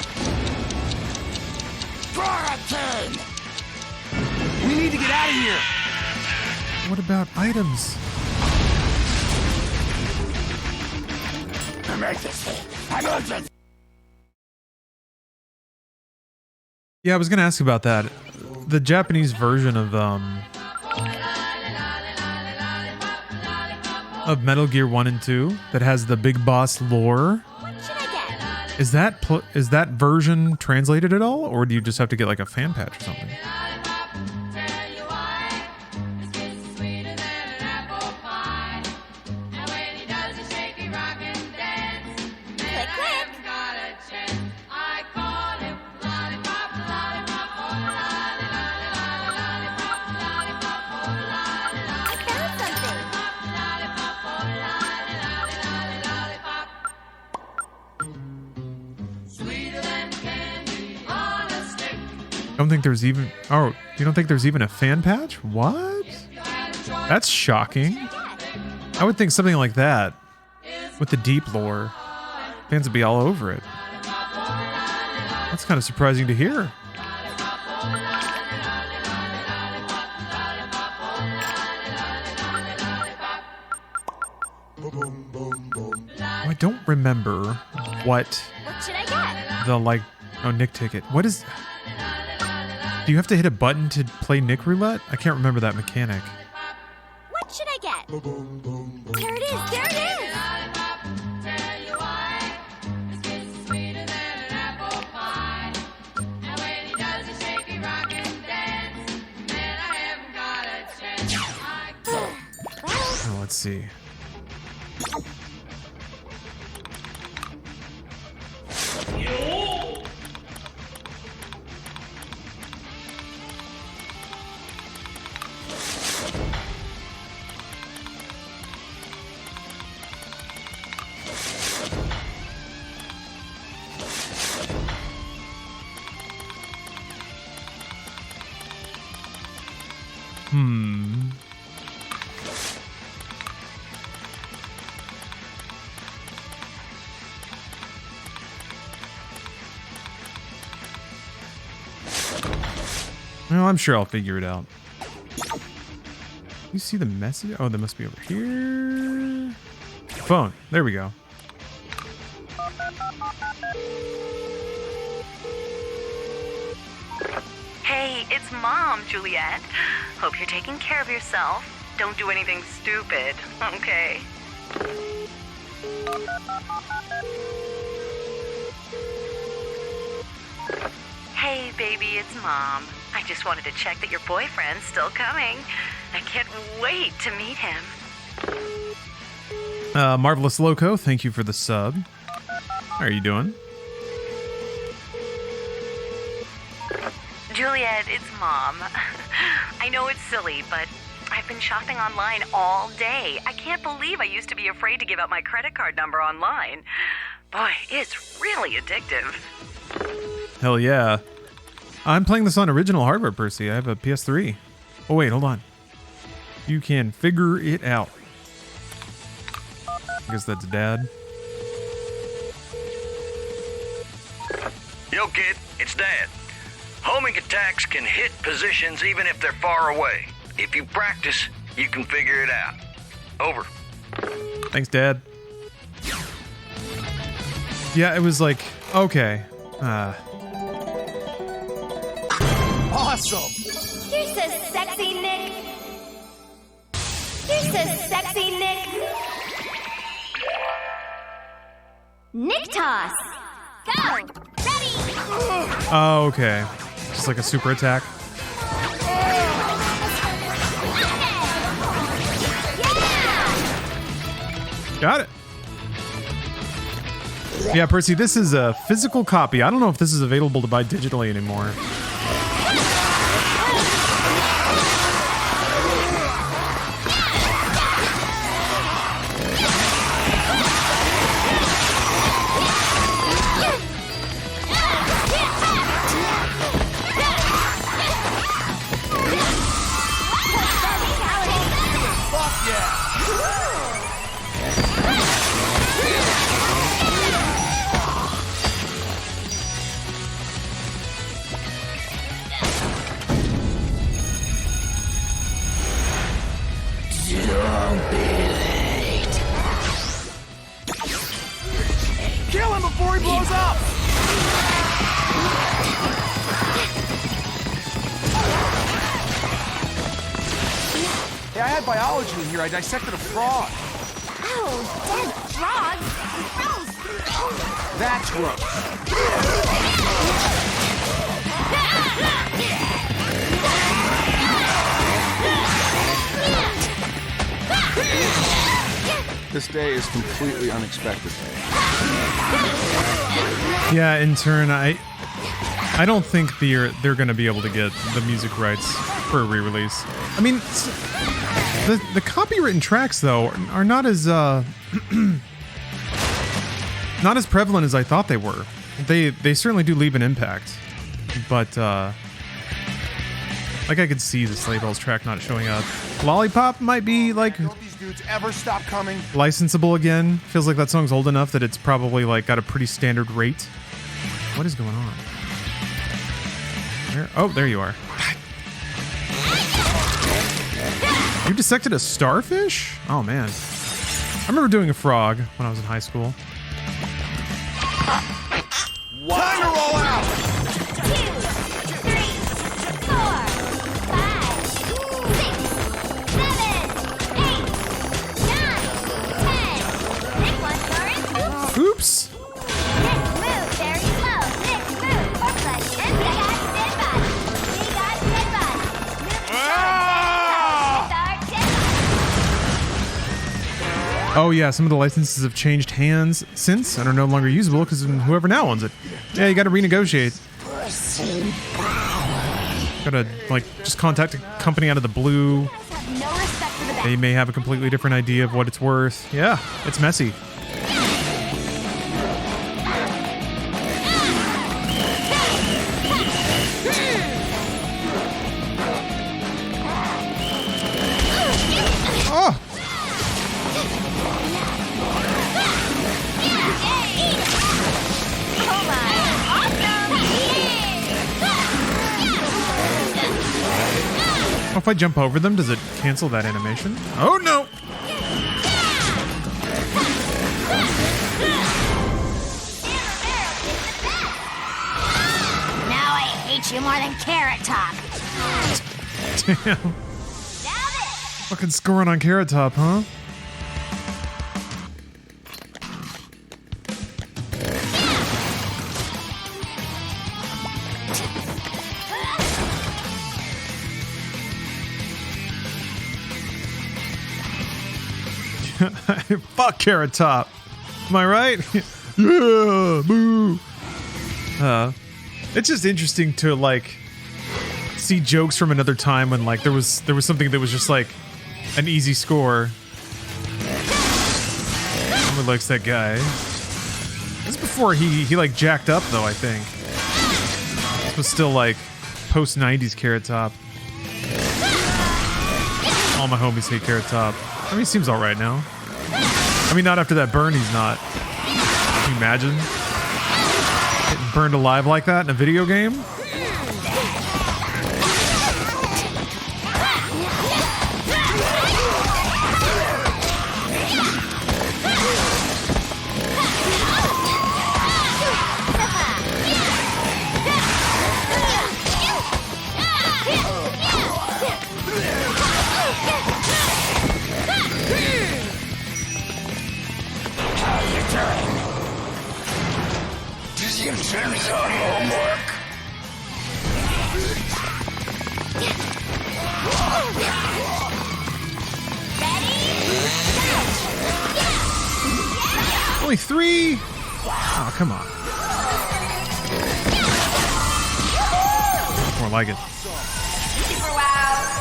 Quarantine! We need to get out of here. What about items? Emergency! Emergency! Yeah, I was gonna ask about that. The Japanese version of Metal Gear 1 and 2 that has the Big Boss lore. What should I get? Is that version translated at all, or do you just have to get like a fan patch or something? Click, click. I found something. Don't think there's even. Oh, you don't think there's even a fan patch? What? That's shocking. I would think something like that, with the deep lore, fans would be all over it. That's kind of surprising to hear. I don't remember what What should I get? the Nick ticket. What is? Do you have to hit a button to play Nick Roulette? I can't remember that mechanic. What should I get? There it is! There it is! Oh, let's see. Well, I'm sure I'll figure it out. You see the message? Oh, they must be over here. Phone. There we go. Hey, it's Mom, Juliet. Hope you're taking care of yourself. Don't do anything stupid, okay? Hey, baby, it's Mom. I just wanted to check that your boyfriend's still coming. I can't wait to meet him. Marvelous Loco, thank you for the sub. How are you doing? Juliet, it's Mom. I know it's silly, but I've been shopping online all day. I can't believe I used to be afraid to give out my credit card number online. Boy, it's really addictive. Hell yeah. I'm playing this on original hardware, Percy. I have a PS3. Oh, wait, hold on. You can figure it out. I guess that's Dad. Yo, kid, it's Dad. Homing attacks can hit positions even if they're far away. If you practice, you can figure it out. Over. Thanks, Dad. Yeah, it was like, okay. Awesome. Here's a sexy Nick. Here's a sexy Nick. Nick toss. Go. Ready. Oh, okay. Just like a super attack. Got it. Yeah, Percy, this is a physical copy. I don't know if this is available to buy digitally anymore. Kill him before he blows up! Hey, I had biology in here. I dissected a frog. Oh, dead frogs! Gross! That's gross. This day is completely unexpected. Yeah, in turn, I don't think they're going to be able to get the music rights for a re-release. I mean, the copywritten tracks though are not as not as prevalent as I thought they were. They certainly do leave an impact, but like I could see the Sleigh Bells track not showing up. Lollipop might be like Don't these dudes ever stop coming? licensable again. Feels like that song's old enough that it's probably like got a pretty standard rate. What is going on? Where? Oh, there you are. You dissected a starfish? Oh man. I remember doing a frog when I was in high school. Time to roll out! 2, 3, 4, 5, 6, 7, 8, 9, 10. Pick one, Lauren. Oops. Next move, very slow. Next move, fork punch. And we got dead body. We got dead body. Move with our dead body. Oh yeah, some of the licenses have changed hands since and are no longer usable because whoever now owns it. Yeah, you gotta renegotiate. Gotta like just contact a company out of the blue. Have no respect for the best. They may have a completely different idea of what it's worth. Yeah, it's messy. Oh! Oh my, awesome! If I jump over them, does it cancel that animation? Oh no! Now I hate you more than Carrot Top. Damn. Now this. Fucking scoring on Carrot Top, huh? Fuck Carrot Top. Am I right? Yeah, boo. It's just interesting to like see jokes from another time when like there was something that was just like an easy score. Who likes that guy? This is before he like jacked up though, I think. This was still like post 90s Carrot Top. All my homies hate Carrot Top. I mean, he seems alright now. I mean, not after that burn, he's not. Can you imagine? Getting burned alive like that in a video game? Did you finish our homework? Only 3? Oh, come on. More like it. Super wow.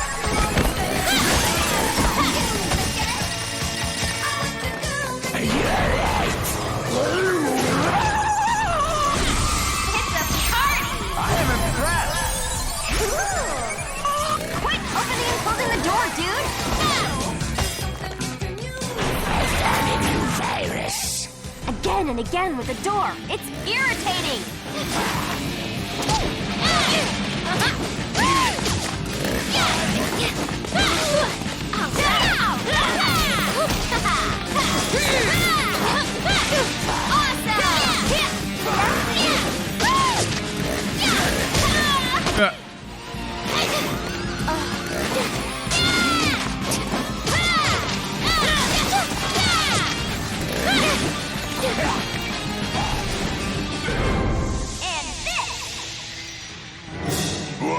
It's a party. I am impressed. Quit opening and closing the door, dude. Virus. Again and again with the door. It's irritating. Awesome!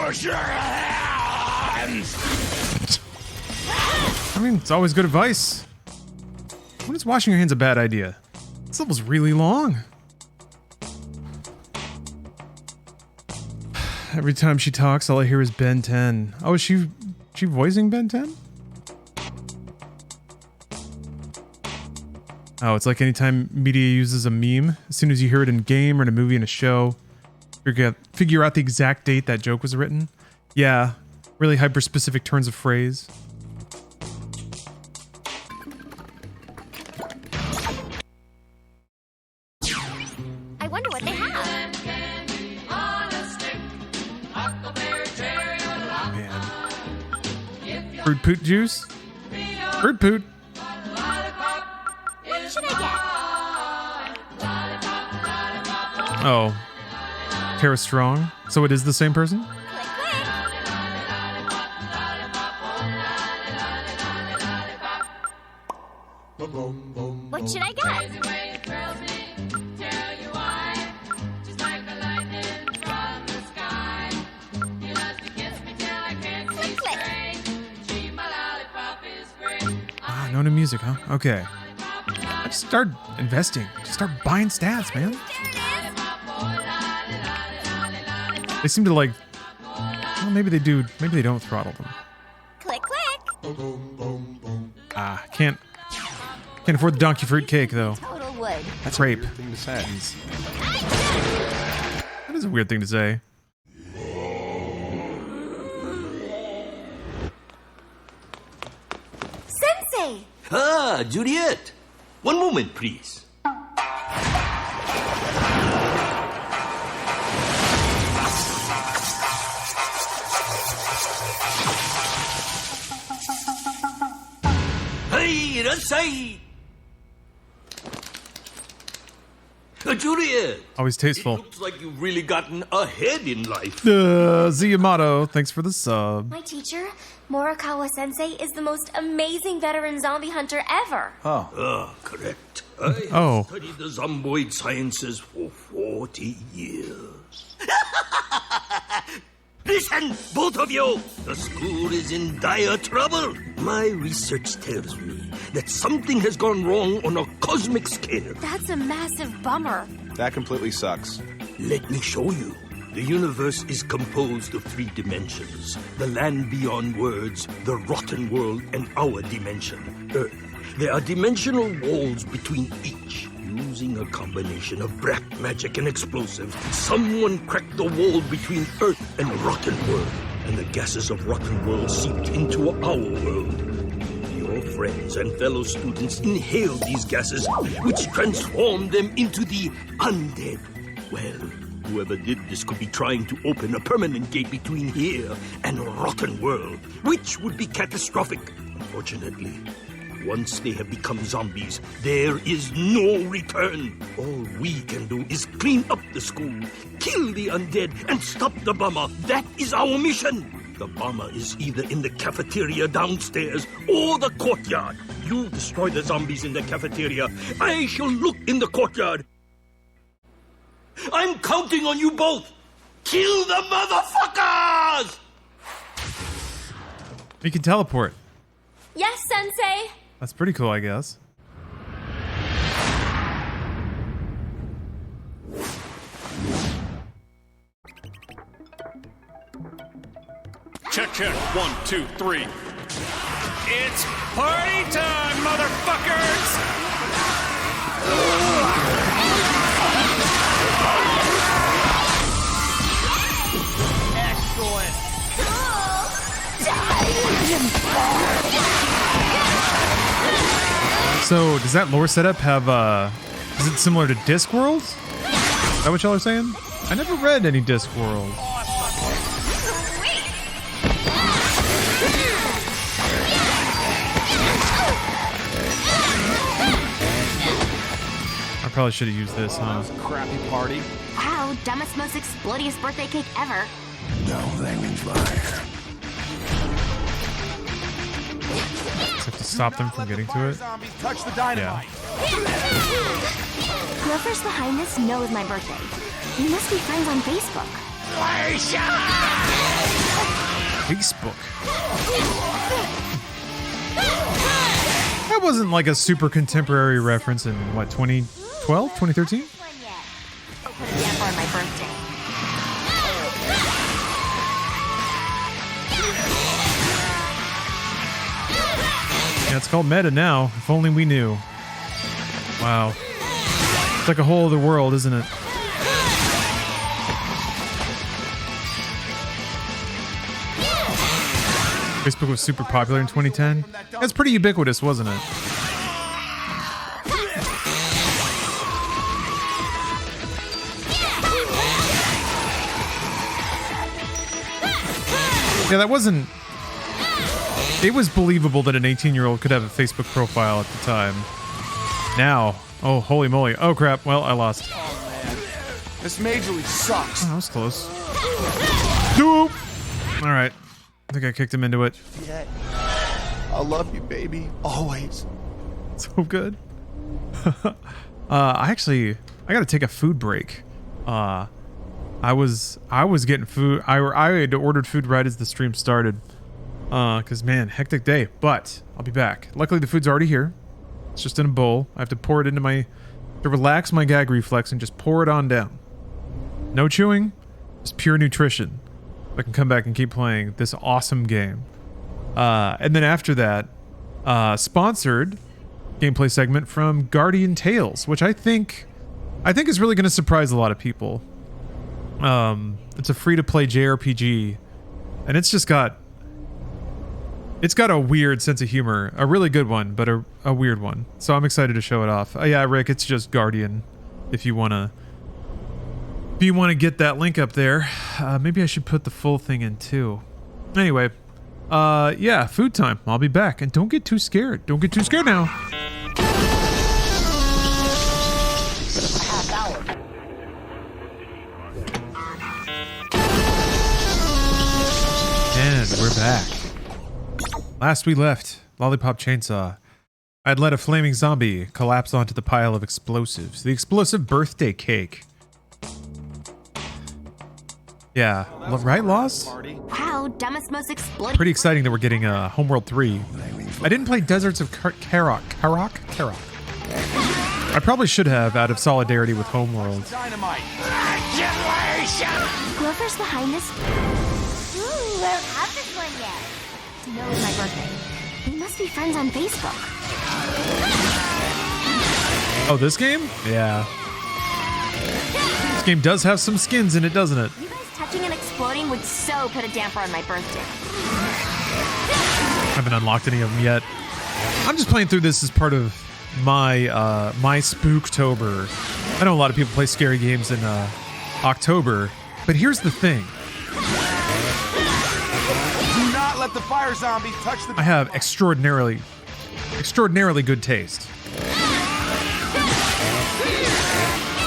Wash your hands! I mean, it's always good advice. When is washing your hands a bad idea? This level's really long. Every time she talks, all I hear is Ben 10. Oh, is she voicing Ben 10? Oh, it's like anytime media uses a meme, as soon as you hear it in a game or in a movie, in a show, you're gonna figure out the exact date that joke was written. Yeah, really hyper-specific turns of phrase. I wonder what they have. Man. Fruit poot juice? Fruit poot. What should I get? Oh. Tara Strong. So it is the same person? What should I get? Ah, no new music, huh? Okay. I just start investing. Just start buying stats, man. They seem to like... Well, maybe they do. Maybe they don't throttle them. Click, click. Ah, can't afford the donkey fruit cake, though. Total wood. That's Crepe. a weird thing to say. That is a weird thing to say. Sensei! Ah, Juliet. One moment, please. Hey, Rasai! Juliet! Always It tasteful. looks like you've really gotten ahead in life. Ziyamato, thanks for the sub. My teacher, Morikawa Sensei, is the most amazing veteran zombie hunter ever. Oh. Ah, correct. I have Oh. studied the zomboid sciences for 40 years. Listen, both of you! The school is in dire trouble. My research tells me that something has gone wrong on a cosmic scale. That's a massive bummer. That completely sucks. Let me show you. The universe is composed of 3 dimensions. The land beyond words, the rotten world, and our dimension, Earth. There are dimensional walls between each. Using a combination of black magic and explosives, someone cracked the wall between Earth and rotten world. And the gases of rotten world seeped into our world. Your friends and fellow students inhaled these gases, which transformed them into the undead. Well, whoever did this could be trying to open a permanent gate between here and rotten world, which would be catastrophic. Unfortunately, once they have become zombies, there is no return. All we can do is clean up the school, kill the undead, and stop the bomber. That is our mission. The bomber is either in the cafeteria downstairs or the courtyard. You destroy the zombies in the cafeteria. I shall look in the courtyard. I'm counting on you both. Kill the motherfuckers! You can teleport. Yes, Sensei! That's pretty cool, I guess. Check, check. 1, 2, 3. It's party time, motherfuckers! Excellent. So, does that lore setup have, is it similar to Discworld? Is that what y'all are saying? I never read any Discworld. I probably should have used this, huh? Crappy party. Wow, dumbest, most explodiest birthday cake ever. No, that means fire. Just have to stop them from getting to it. Zombies touch the dynamite. Whoever's behind this knows my birthday. We must be friends on Facebook. Facebook. That wasn't like a super contemporary reference in what, 2012, 2013? I'll put a damper on my birthday. Yeah, it's called meta now. If only we knew. Wow. It's like a whole other world, isn't it? Facebook was super popular in 2010. That's pretty ubiquitous, wasn't it? Yeah, that wasn't... It was believable that an 18-year-old could have a Facebook profile at the time. Now, oh, holy moly. Oh, crap. Well, I lost. Oh, man. This majorly sucks. Oh, that was close. Doop! All right. I think I kicked him into it. Yeah. I love you, baby. Always. So good. I got to take a food break. I was getting food. I had ordered food right as the stream started. Cause man, hectic day, but I'll be back. Luckily the food's already here. It's just in a bowl. I have to pour it into to relax my gag reflex and just pour it on down. No chewing, just pure nutrition. I can come back and keep playing this awesome game. And then after that, sponsored gameplay segment from Guardian Tales, which I think is really going to surprise a lot of people. It's a free-to-play JRPG, and it's got a weird sense of humor, a really good one, but a weird one. So I'm excited to show it off. Yeah, Rick, it's just Guardian. If you wanna get that link up there, maybe I should put the full thing in too. Anyway, yeah, food time. I'll be back, and don't get too scared. Don't get too scared now. And we're back. Last we left, Lollipop Chainsaw. I'd let a flaming zombie collapse onto the pile of explosives. The explosive birthday cake. Yeah, right, Lost? Wow, dumbest, most exploding. Pretty exciting that we're getting Homeworld 3. I didn't play Deserts of Karok. I probably should have, out of solidarity with Homeworld. Dynamite. Whoever's behind this. Ooh, I don't have this one yet. To know it's my birthday. We must be friends on Facebook. Oh, this game? Yeah. This game does have some skins in it, doesn't it? You guys touching and exploding would so put a damper on my birthday. I haven't unlocked any of them yet. I'm just playing through this as part of my my Spooktober. I know a lot of people play scary games in October, but here's the thing. Do not let the fire zombie touch the... I have extraordinarily good taste.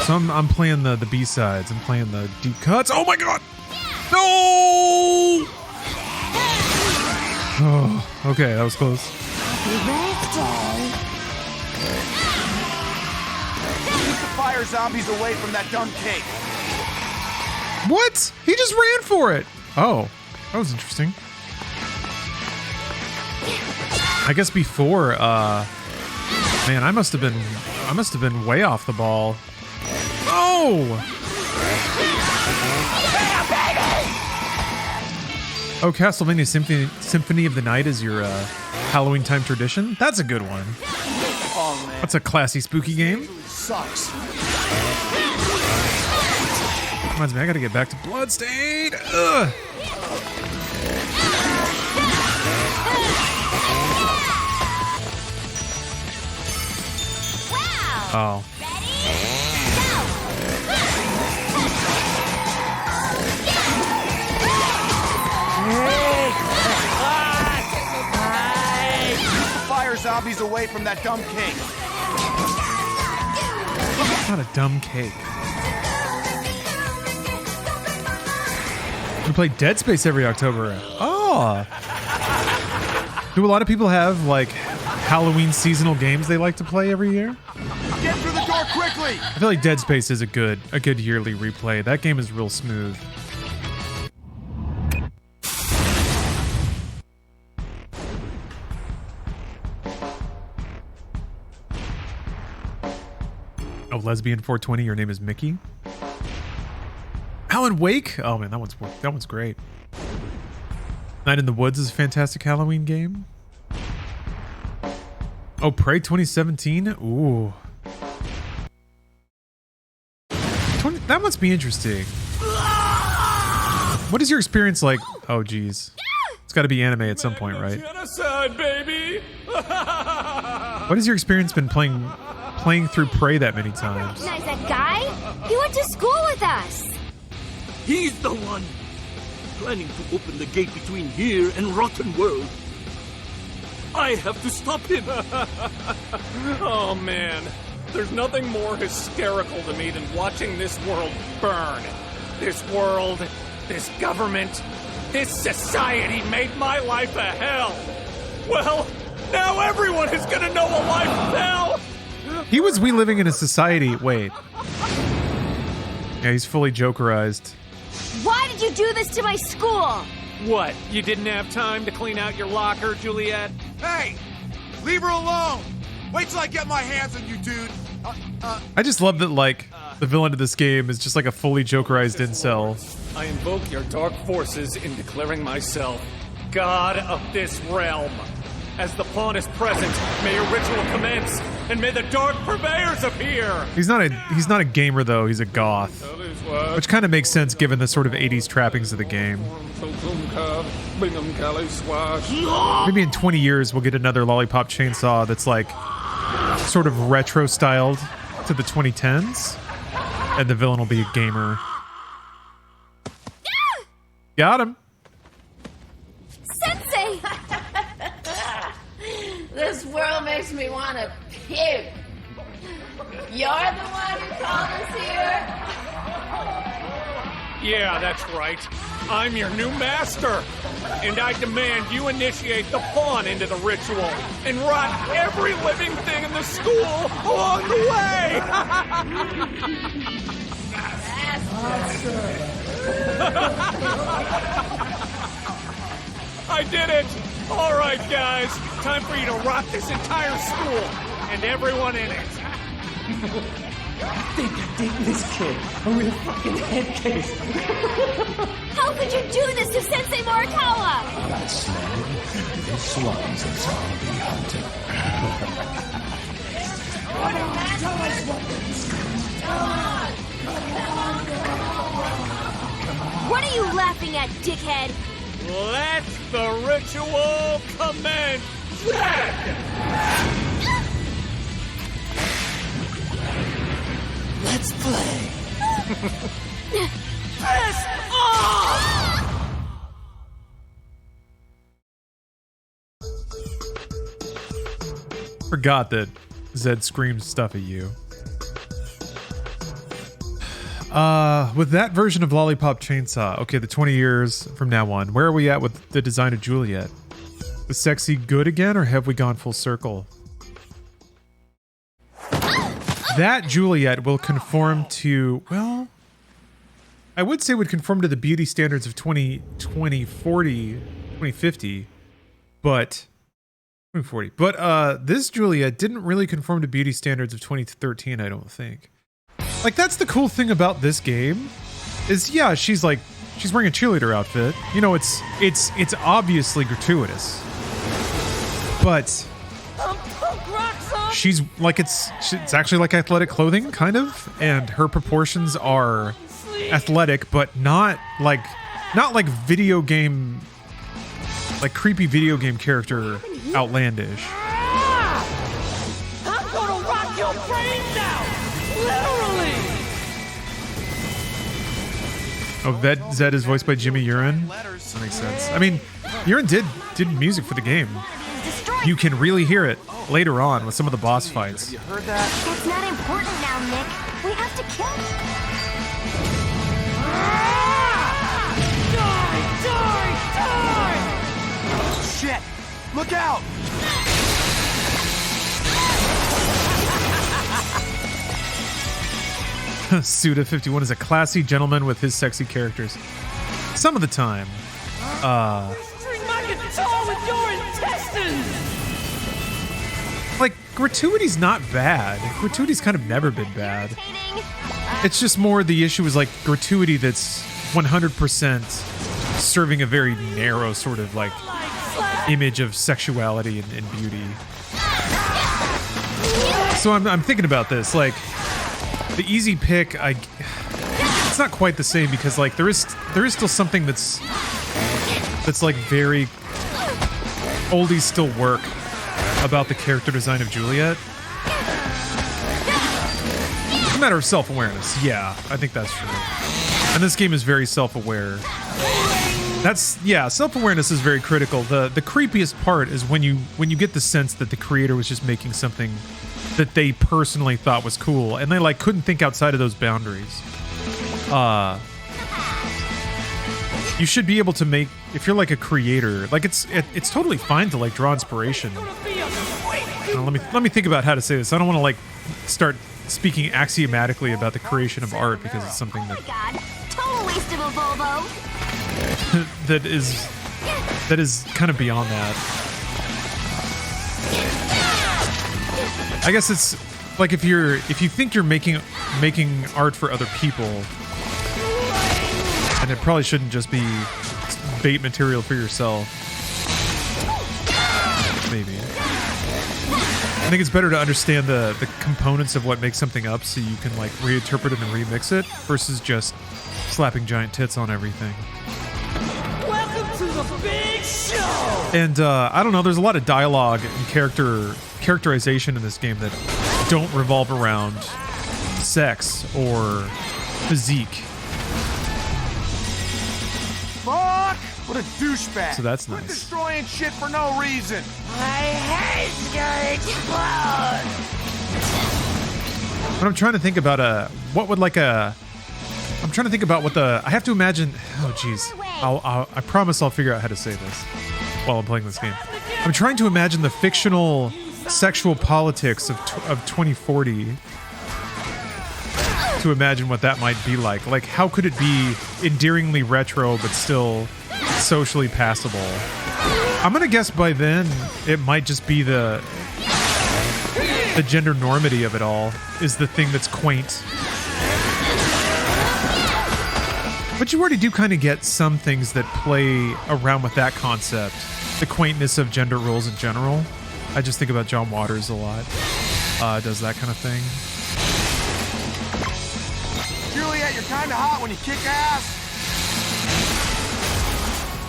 So I'm playing the B-sides. I'm playing the deep cuts. Oh my god! No! Oh, okay, that was close. Happy birthday. Keep the fire zombies away from that dumb cake. What? He just ran for it. Oh, that was interesting. I guess before, man, I must have been way off the ball. Oh! Oh, Castlevania Symphony of the Night is your Halloween time tradition? That's a good one. Oh, man. That's a classy, spooky game. Sucks. Reminds me, I gotta get back to Bloodstained. Ugh. Oh. Fire zombies away from that dumb cake. It's not a dumb cake. We play Dead Space every October. Oh. Do a lot of people have like Halloween seasonal games they like to play every year? Get through the door quickly. I feel like Dead Space is a good yearly replay. That game is real smooth. Lesbian 420, your name is Mickey. Alan Wake? Oh man, that one's great. Night in the Woods is a fantastic Halloween game. Oh, Prey 2017? Ooh. That must be interesting. What is your experience like? Oh, geez. It's got to be anime at some point, right? Genocide, baby. What has your experience been playing through Prey that many times? Recognize that guy? He went to school with us. He's the one planning to open the gate between here and Rotten World. I have to stop him. Oh man, there's nothing more hysterical to me than watching this world burn. This world, this government, this society made my life a hell. Well, now everyone is gonna know a life of hell. He was We Living in a Society. Wait. Yeah, he's fully Jokerized. Why did you do this to my school? What, you didn't have time to clean out your locker, Juliet? Hey, leave her alone. Wait till I get my hands on you, dude. I just love that, like, the villain of this game is just like a fully Jokerized incel. I invoke your dark forces in declaring myself God of this realm. As the pawn is present, may a ritual commence, and may the dark purveyors appear. He's not a gamer though. He's a goth, which kind of makes sense given the sort of 80s trappings of the game. Maybe in 20 years we'll get another Lollipop Chainsaw that's like sort of retro styled to the 2010s, and the villain will be a gamer. Got him. Sensei! This world makes me want to puke. You're the one who called us here? Yeah, that's right. I'm your new master. And I demand you initiate the pawn into the ritual and rot every living thing in the school along the way. I did it. All right, guys. Time for you to rot this entire school and everyone in it. I think you're dating this kid. I'm in a fucking head case. How could you do this to Sensei Morikawa? That slave, this one's a zombie hunter. What are you laughing at, dickhead? Let the ritual commence! Let's play. Piss off! Forgot that Zed screams stuff at you. With that version of Lollipop Chainsaw, okay, the 20 years from now on, where are we at with the design of Juliet? Was sexy good again, or have we gone full circle? That Juliet will conform to, well, I would say would conform to the beauty standards of 2050, but 2040. But this Juliet didn't really conform to beauty standards of 2013, I don't think. Like, that's the cool thing about this game is, yeah, she's wearing a cheerleader outfit. You know, it's obviously gratuitous. But she's like, it's actually like athletic clothing, kind of, and her proportions are athletic, but not like video game, like creepy video game character outlandish. I'm gonna rock your brains out! Literally! Oh, that Zed is voiced by Jimmy Urine. That makes sense. I mean, Urine did music for the game. You can really hear it later on with some of the boss fights. You heard that? That's not important now, Nick. We have to kill him. Die! Shit! Look out! Suda51 is a classy gentleman with his sexy characters. Some of the time. String my guitar with your intestines! Like, gratuity's not bad. Gratuity's kind of never been bad. It's just more the issue is like gratuity that's 100% serving a very narrow sort of like image of sexuality and beauty. So I'm thinking about this, like the easy pick, it's not quite the same because like there is still something that's like very oldies still work about the character design of Juliet. It's a matter of self-awareness. Yeah, I think that's true. And this game is very self-aware. Self-awareness is very critical. The creepiest part is when you get the sense that the creator was just making something that they personally thought was cool and they like couldn't think outside of those boundaries. You should be able to make, if you're like a creator, like it's totally fine to like draw inspiration. Let me think about how to say this. I don't want to like start speaking axiomatically about the creation of art because it's something that Total waste of a Volvo. that is kind of beyond that. I guess it's like if you think you're making art for other people, and it probably shouldn't just be bait material for yourself. Maybe. I think it's better to understand the components of what makes something up so you can like reinterpret it and remix it versus just slapping giant tits on everything. Welcome to the big show! And I don't know, there's a lot of dialogue and characterization in this game that don't revolve around sex or physique. Fuck! What a douchebag. So that's Quit nice. destroying shit for no reason. My head's gonna explode! But I'm trying to think about I have to imagine, oh jeez. I promise I'll figure out how to say this while I'm playing this game. I'm trying to imagine the fictional sexual politics of 2040 to imagine what that might be like. Like, how could it be endearingly retro but still socially passable? I'm gonna guess by then it might just be the gender normity of it all is the thing that's quaint. But you already do kind of get some things that play around with that concept. The quaintness of gender roles in general. I just think about John Waters a lot. Does that kind of thing. Juliet, you're kind of hot when you kick ass.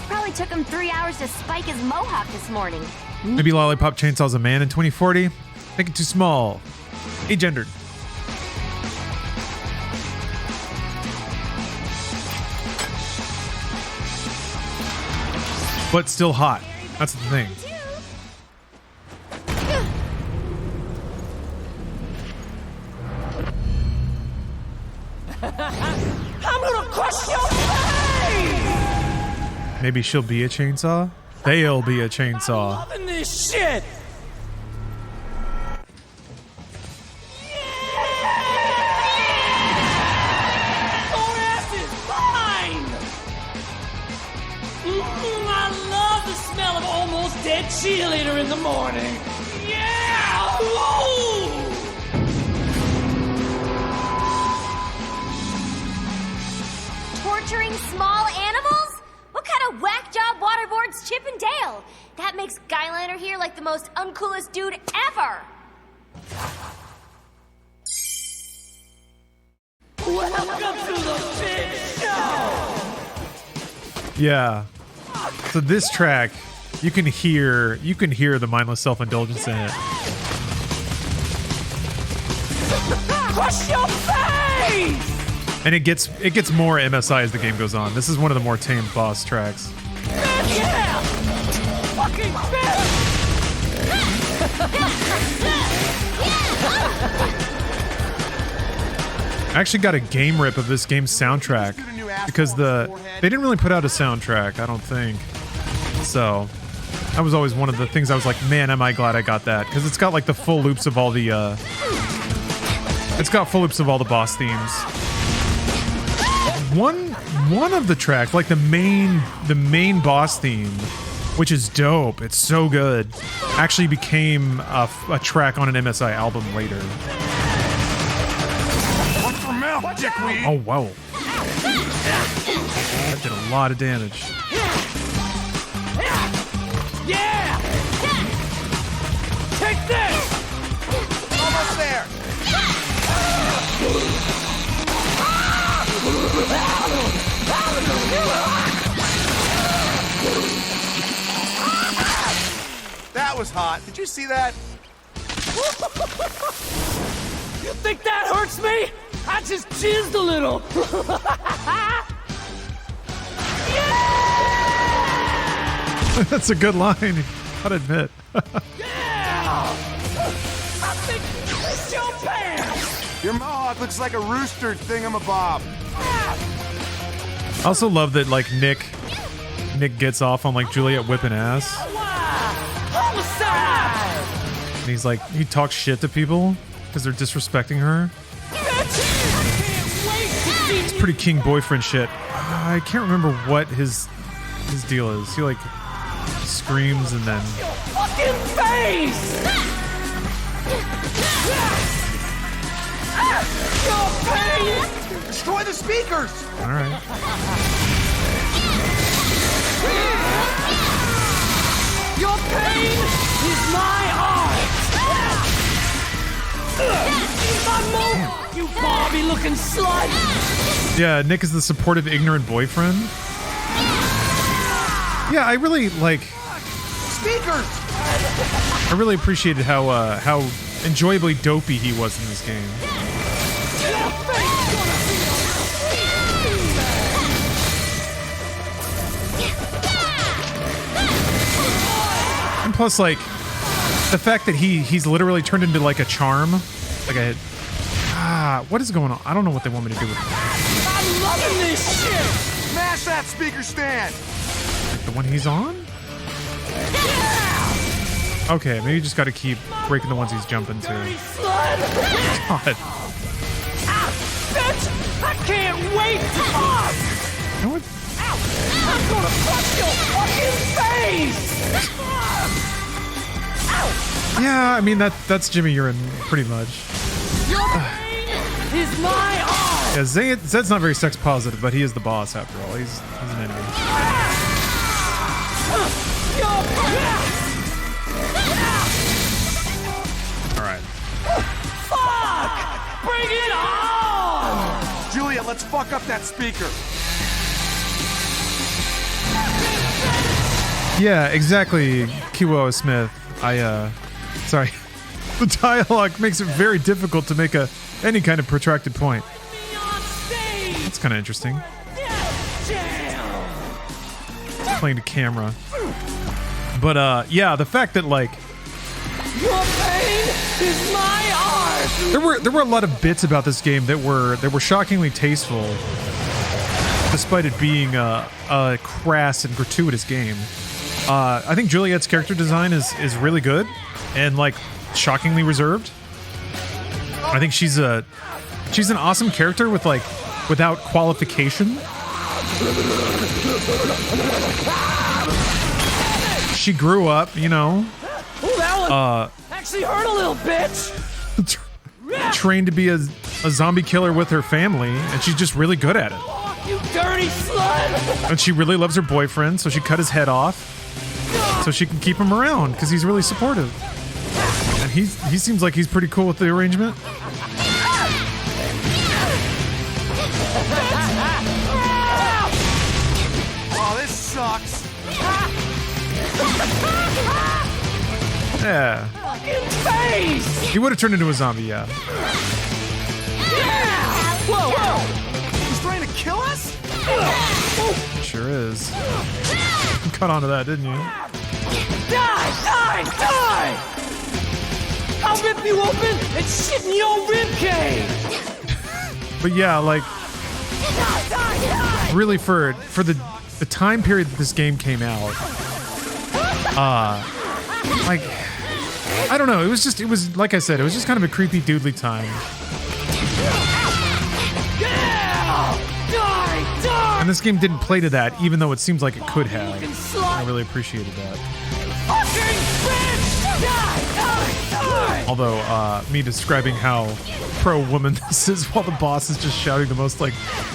Probably took him 3 hours to spike his mohawk this morning. Maybe Lollipop Chainsaw's a man in 2040? Think it too small. Agendered. But still hot. That's the thing. I'm gonna crush your face! Maybe she'll be a chainsaw? They'll be a chainsaw. Loving this shit! Your ass is mine! I love the smell of almost dead cheerleader in the morning. Yeah! Woo! Torturing small animals? What kind of whack job waterboards Chip and Dale? That makes Skyliner here like the most uncoolest dude ever. Welcome to the big show! Yeah. So this track, you can hear the mindless self-indulgence in it. Crush your face! And it gets more MSI as the game goes on. This is one of the more tame boss tracks. Yeah! Fucking bitch! I actually got a game rip of this game's soundtrack because they didn't really put out a soundtrack, I don't think. So that was always one of the things I was like, man, am I glad I got that, because it's got like the full loops of all the boss themes. One of the tracks, like the main boss theme, which is dope. It's so good. Actually became a track on an MSI album later. Watch your mouth, dickweed! Oh, wow. That did a lot of damage. Yeah! Take this! Almost there! That was hot. Did you see that? You think that hurts me? I just jizzed a little. That's a good line. I'd admit. Yeah! I think it's your pants! Your mohawk looks like a rooster thingamabob. I also love that like Nick gets off on like Juliet whipping ass. Homicide! And he's like, he talks shit to people because they're disrespecting her. It's pretty king boyfriend shit. I can't remember what his deal is. He like screams and then Fucking face! Your pain! Destroy the speakers! all right. Your pain is my art! My mohawk, you Barbie-looking slut! Yeah, Nick is the supportive, ignorant boyfriend. Yeah, I really like. Speakers! I really appreciated how enjoyably dopey he was in this game. And plus, like, the fact that he's literally turned into like a charm, like a what is going on? I don't know what they want me to do with it. I'm loving this shit! Smash that speaker stand! Like the one he's on? Okay, maybe you just got to keep breaking the ones he's jumping to. Dirty slut! God. Ah, bitch! I can't wait to fuck! You know what? Ow! I'm gonna punch your fucking face! Ow! Yeah, I mean that's Jimmy Urine pretty much. Your pain is my art! Yeah, Zed's not very sex positive, but he is the boss after all. He's an enemy. Your All right. fuck! Bring it on! Julia, let's fuck up that speaker. Yeah, exactly, Kiwo Smith. Sorry. The dialogue makes it very difficult to make any kind of protracted point. That's kind of interesting. Playing to camera. But yeah, the fact that like Your pain is my art! there were a lot of bits about this game that were shockingly tasteful, despite it being a crass and gratuitous game. I think Juliet's character design is really good and like shockingly reserved. I think she's an awesome character without qualification. She grew up, you know. Oh, that one actually hurt a little, bitch. Trained to be a zombie killer with her family, and she's just really good at it. You dirty slut! And she really loves her boyfriend, so she cut his head off so she can keep him around because he's really supportive. And he seems like he's pretty cool with the arrangement. Oh, this sucks. Yeah. Fucking face! He would have turned into a zombie, yeah. Yeah! Whoa, whoa! He's trying to kill us? Sure is. You cut onto that, didn't you? Die! Die! Die! I'll rip you open and shit in your ribcage! But yeah, like, Die! Die! Die! really for the time period that this game came out, like, I don't know, it was like I said, it was just kind of a creepy doodly time. Yeah! Die! Die! And this game didn't play to that, even though it seems like it could have. I really appreciated that. Although, me describing how pro-woman this is while the boss is just shouting the most, like,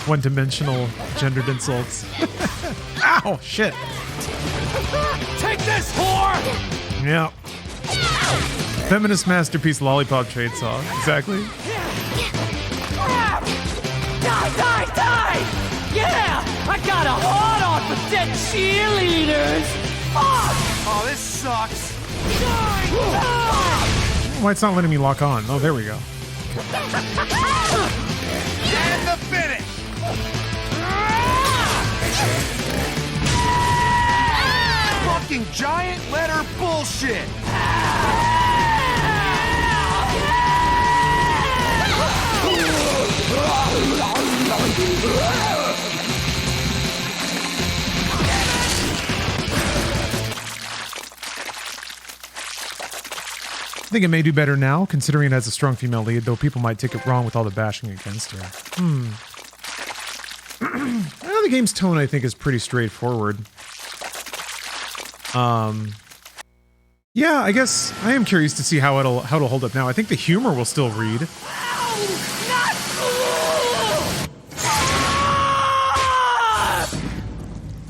one-dimensional gendered insults. Ow! Shit! Take this, whore! Yeah. Feminist masterpiece Lollipop Chainsaw. Exactly. Die! Yeah! I got a hard-on for dead cheerleaders! Fuck! Oh, this sucks. Why it's not letting me lock on? Oh, there we go. And the finish! Fucking giant letter bullshit! I think it may do better now, considering it has a strong female lead, though people might take it wrong with all the bashing against her. The game's tone, I think, is pretty straightforward. Yeah, I guess I am curious to see how it'll hold up now. I think the humor will still read.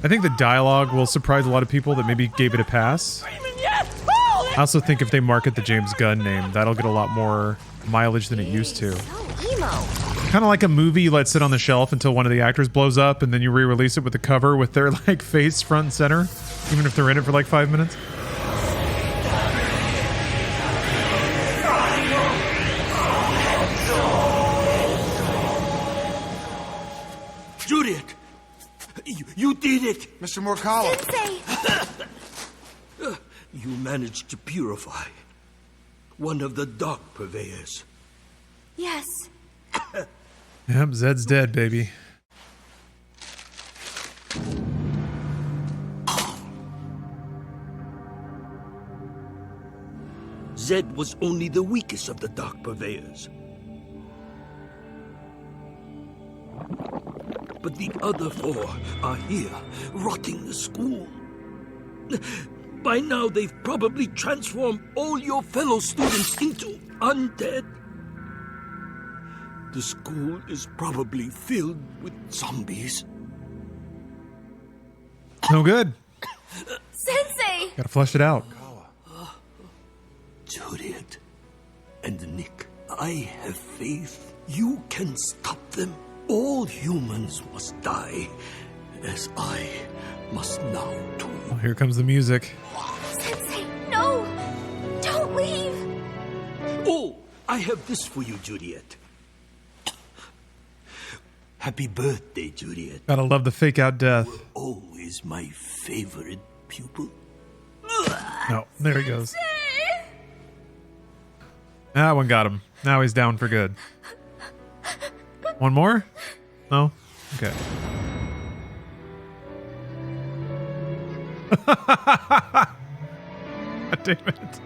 I think the dialogue will surprise a lot of people that maybe gave it a pass. I also think if they market the James Gunn name, that'll get a lot more mileage than it used to. Kind of like a movie you let sit on the shelf until one of the actors blows up, and then you re-release it with the cover with their like face front and center, even if they're in it for like 5 minutes. Juliet! You did it! Mr. Morcalo! You managed to purify one of the dark purveyors. Yes. Yep, Zed's dead, baby. Zed was only the weakest of the dark purveyors. But the other four are here, rotting the school. By now, they've probably transformed all your fellow students into undead. The school is probably filled with zombies. No good. Sensei! Gotta flush it out. Juliet and Nick, I have faith you can stop them. All humans must die, as I must now too. Oh, here comes the music. Sensei, no! Don't leave! Oh, I have this for you, Juliet. Happy birthday, Juliet. Gotta love the fake out death. Always my favorite pupil. No, there he goes. That one got him. Now he's down for good. One more? No? Okay. God damn it.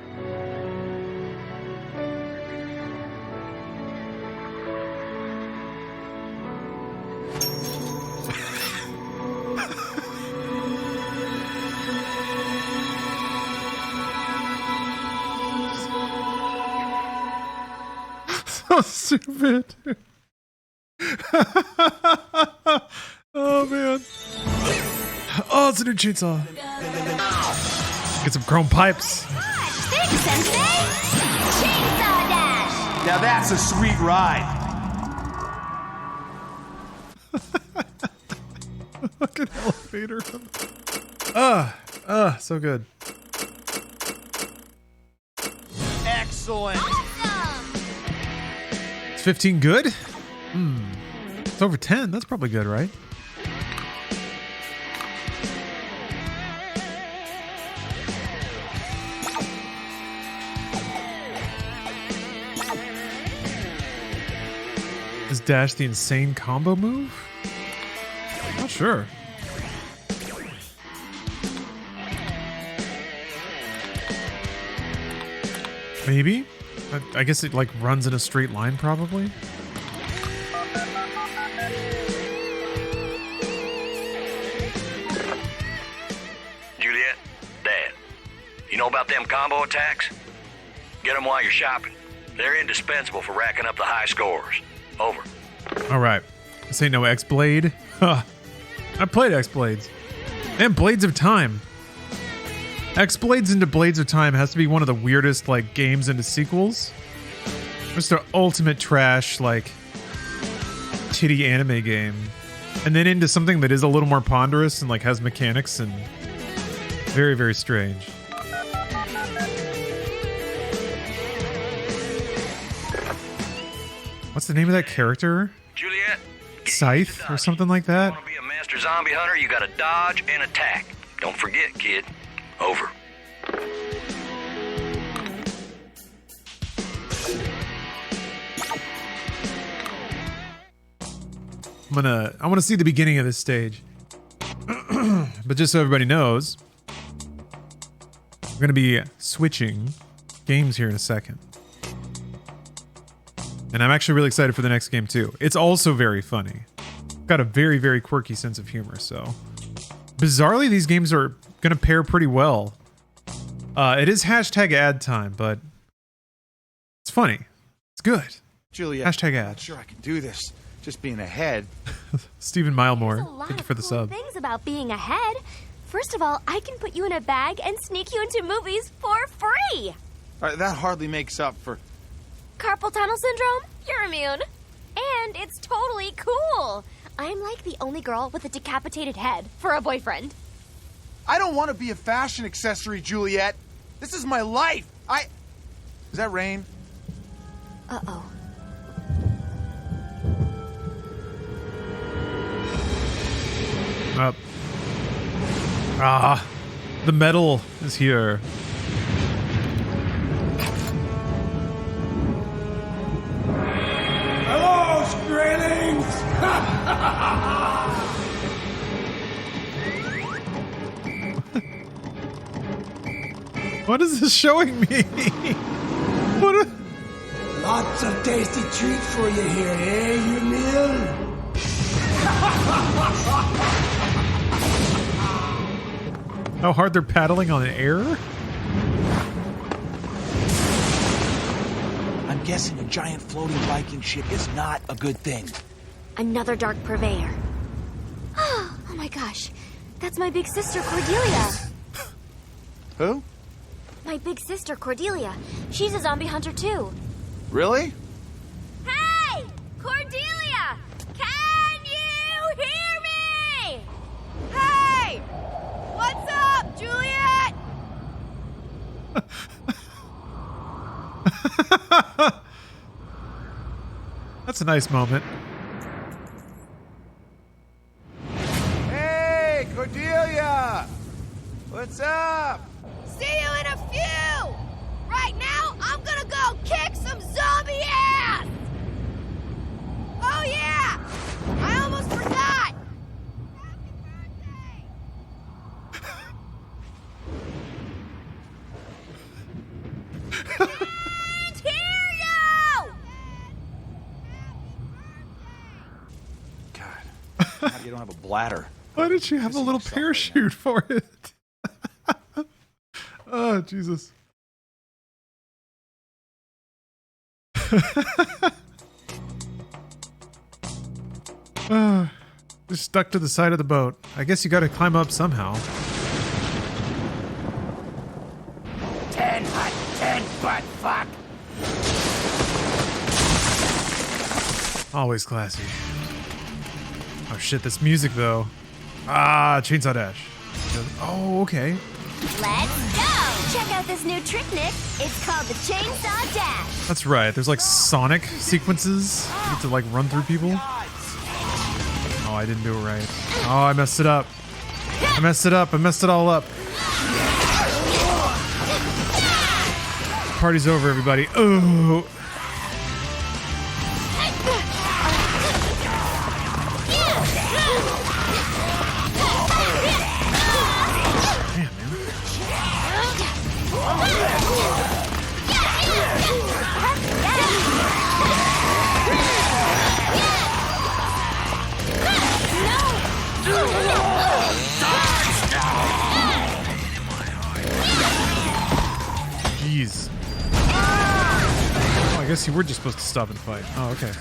So stupid. Oh man. Oh, it's a new chainsaw. Get some chrome pipes. Thanks, Sensei! Chainsaw Dash! Now that's a sweet ride. Fucking elevator. So good. Excellent. It's 15 good? It's over 10. That's probably good, right? Is dash the insane combo move? Not sure. Maybe? I guess it like runs in a straight line probably. know about them combo attacks? Get them while you're shopping. They're indispensable for racking up the high scores. Over. All right. This ain't no X-Blade. Huh. I played X-Blades. And Blades of Time. X-Blades into Blades of Time has to be one of the weirdest, like, games into sequels. Just the ultimate trash, like, titty anime game. And then into something that is a little more ponderous and, like, has mechanics and very, very strange. What's the name of that character? Juliet? Scythe or something like that? Want to be a master zombie hunter, you gotta dodge and attack. Don't forget, kid. Over. I want to see the beginning of this stage. But just so everybody knows, we're going to be switching games here in a second. And I'm actually really excited for the next game too. It's also very funny. Got a very, very quirky sense of humor, so. Bizarrely, these games are going to pair pretty well. It is hashtag ad time, but it's funny. It's good. Julia, hashtag ad. I'm not sure I can do this. Just being ahead. Stephen Milemore, thank you for the sub. Things about being ahead. First of all, I can put you in a bag and sneak you into movies for free. All right, that hardly makes up for... Carpal tunnel syndrome? You're immune. And it's totally cool. I'm like the only girl with a decapitated head for a boyfriend. I don't want to be a fashion accessory, Juliet. This is my life. Is that rain? Uh-oh. Up. The metal is here. Hello, Skraelings! What is this showing me? What? Lots of tasty treats for you here, eh, you meal? How hard they're paddling on an air? I'm guessing a giant floating Viking ship is not a good thing. Another dark purveyor. Oh my gosh. That's my big sister, Cordelia. Who? My big sister, Cordelia. She's a zombie hunter, too. Really? Hey! Cordelia! Can you hear me? Hey! What's up, Juliet? That's a nice moment. Hey, Cordelia! What's up? See you in a few! Right now, I'm gonna go kick some zombie ass! Oh yeah! I almost forgot! Can't hear you! God, you don't have a bladder. Why did she have a little parachute for it? Oh, Jesus. Just stuck to the side of the boat. I guess you gotta climb up somehow. 10 hot, 10 butt fuck. Always classy. Oh shit, this music though. Chainsaw Dash. Oh, okay. Let's go! Check out this new trick, Nick. It's called the Chainsaw Dash. That's right. There's like Sonic sequences. You get to like run through people. Oh, I didn't do it right. Oh, I messed it up. I messed it up. I messed it all up. Party's over, everybody. Oh. jeez. Oh, I guess you were just supposed to stop and fight. Oh, okay.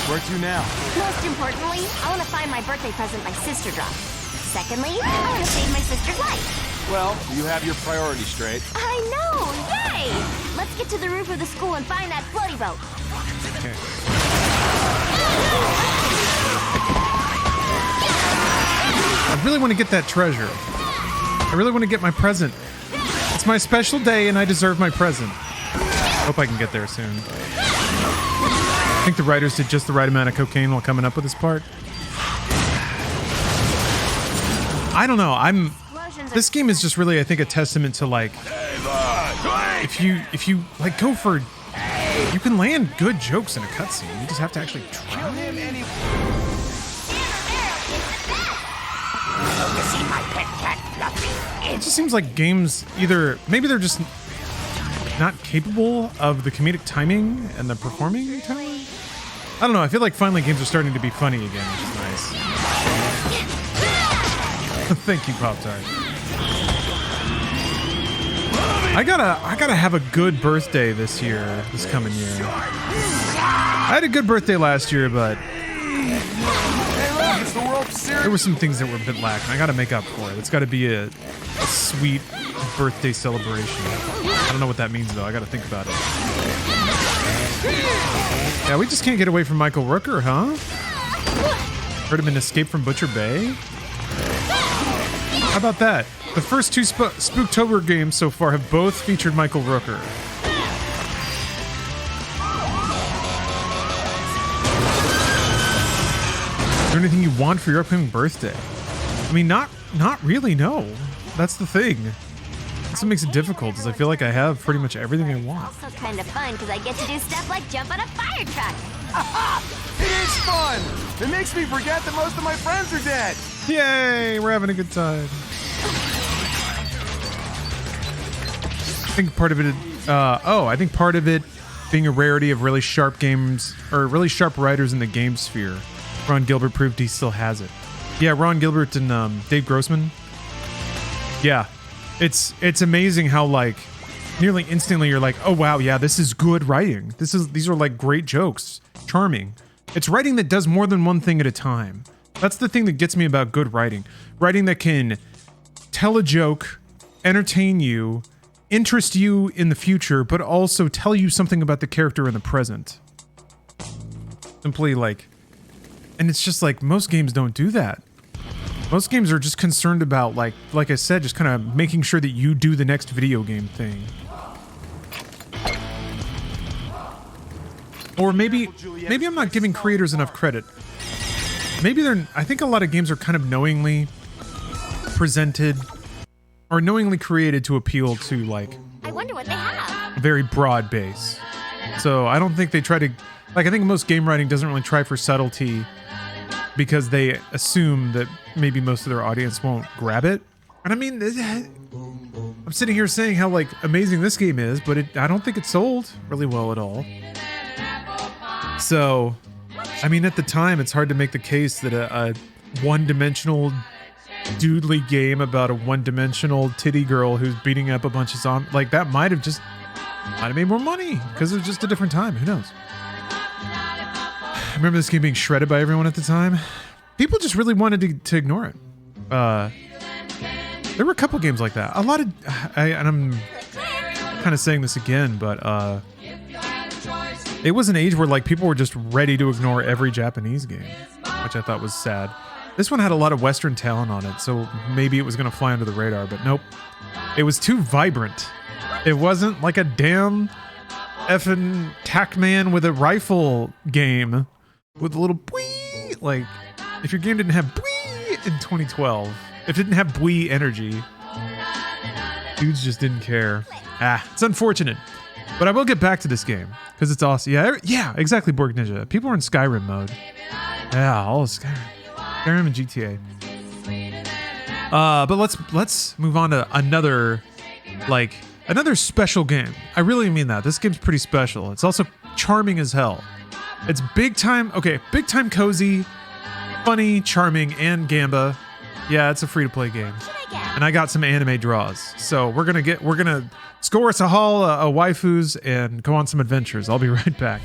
Where to now? Most importantly, I want to find my birthday present my sister dropped. Secondly, I want to save my sister's life. Well, you have your priorities straight. I know! Yay! Let's get to the roof of the school and find that floaty boat. Okay. I really want to get that treasure. I really want to get my present. It's my special day and I deserve my present. Hope I can get there soon. I think the writers did just the right amount of cocaine while coming up with this part. I don't know. This game is just really, I think, a testament to like, if you like go for, you can land good jokes in a cutscene. You just have to actually try. It just seems like games either maybe they're just not capable of the comedic timing and the performing timing. I don't know. I feel like finally games are starting to be funny again, which is nice. Thank you, Pop-Tart. I gotta have a good birthday this coming year. I had a good birthday last year, but there were some things that were a bit lacking. I gotta make up for it. It's gotta be a sweet birthday celebration. I don't know what that means though. I gotta think about it. Yeah, we just can't get away from Michael Rooker, huh? Heard him in Escape from Butcher Bay? How about that? The first two Spooktober games so far have both featured Michael Rooker. Is there anything you want for your upcoming birthday? I mean, not really, no. That's the thing. That's what makes it difficult, is I feel like I have pretty much everything I want. Also kind of fun because I get to do stuff like jump on a fire truck. It is fun! It makes me forget that most of my friends are dead! Yay! We're having a good time. I think part of it, I think part of it being a rarity of really sharp games, or really sharp writers in the game sphere. Ron Gilbert proved he still has it. Yeah, Ron Gilbert and Dave Grossman. Yeah. It's amazing how like nearly instantly you're like, oh wow, yeah, this is good writing. These are like great jokes. Charming. It's writing that does more than one thing at a time. That's the thing that gets me about good writing. Writing that can tell a joke, entertain you, interest you in the future, but also tell you something about the character in the present. Simply like, and it's just like most games don't do that. Most games are just concerned about like I said, just kind of making sure that you do the next video game thing. Or maybe I'm not giving creators enough credit. Maybe I think a lot of games are kind of knowingly presented or knowingly created to appeal to like I wonder what they have. a very broad base. So I don't think they try to, like I think most game writing doesn't really try for subtlety because they assume that maybe most of their audience won't grab it. And I mean, I'm sitting here saying how like amazing this game is, but I don't think it sold really well at all. So, I mean, at the time, it's hard to make the case that a one-dimensional doodly game about a one-dimensional titty girl who's beating up a bunch of zombies, like that might have made more money because it was just a different time. Who knows? I remember this game being shredded by everyone at the time. People just really wanted to ignore it. There were a couple games like that. A lot of, and I'm kind of saying this again, but it was an age where like people were just ready to ignore every Japanese game, which I thought was sad. This one had a lot of Western talent on it, so maybe it was going to fly under the radar, but nope. It was too vibrant. It wasn't like a damn effing Tac-Man with a rifle game with a little bwee. Like, if your game didn't have bwee in 2012, if it didn't have bwee energy, dudes just didn't care. It's unfortunate. But I will get back to this game, because it's awesome. Yeah, exactly, Borg Ninja. People are in Skyrim mode. Yeah, all of Skyrim. Skyrim and GTA. But let's move on to another special game. I really mean that. This game's pretty special. It's also charming as hell. It's big time cozy, funny, charming, and Gamba. Yeah, it's a free-to-play game. and I got some anime draws. So we're gonna score us a haul of waifus and go on some adventures. I'll be right back.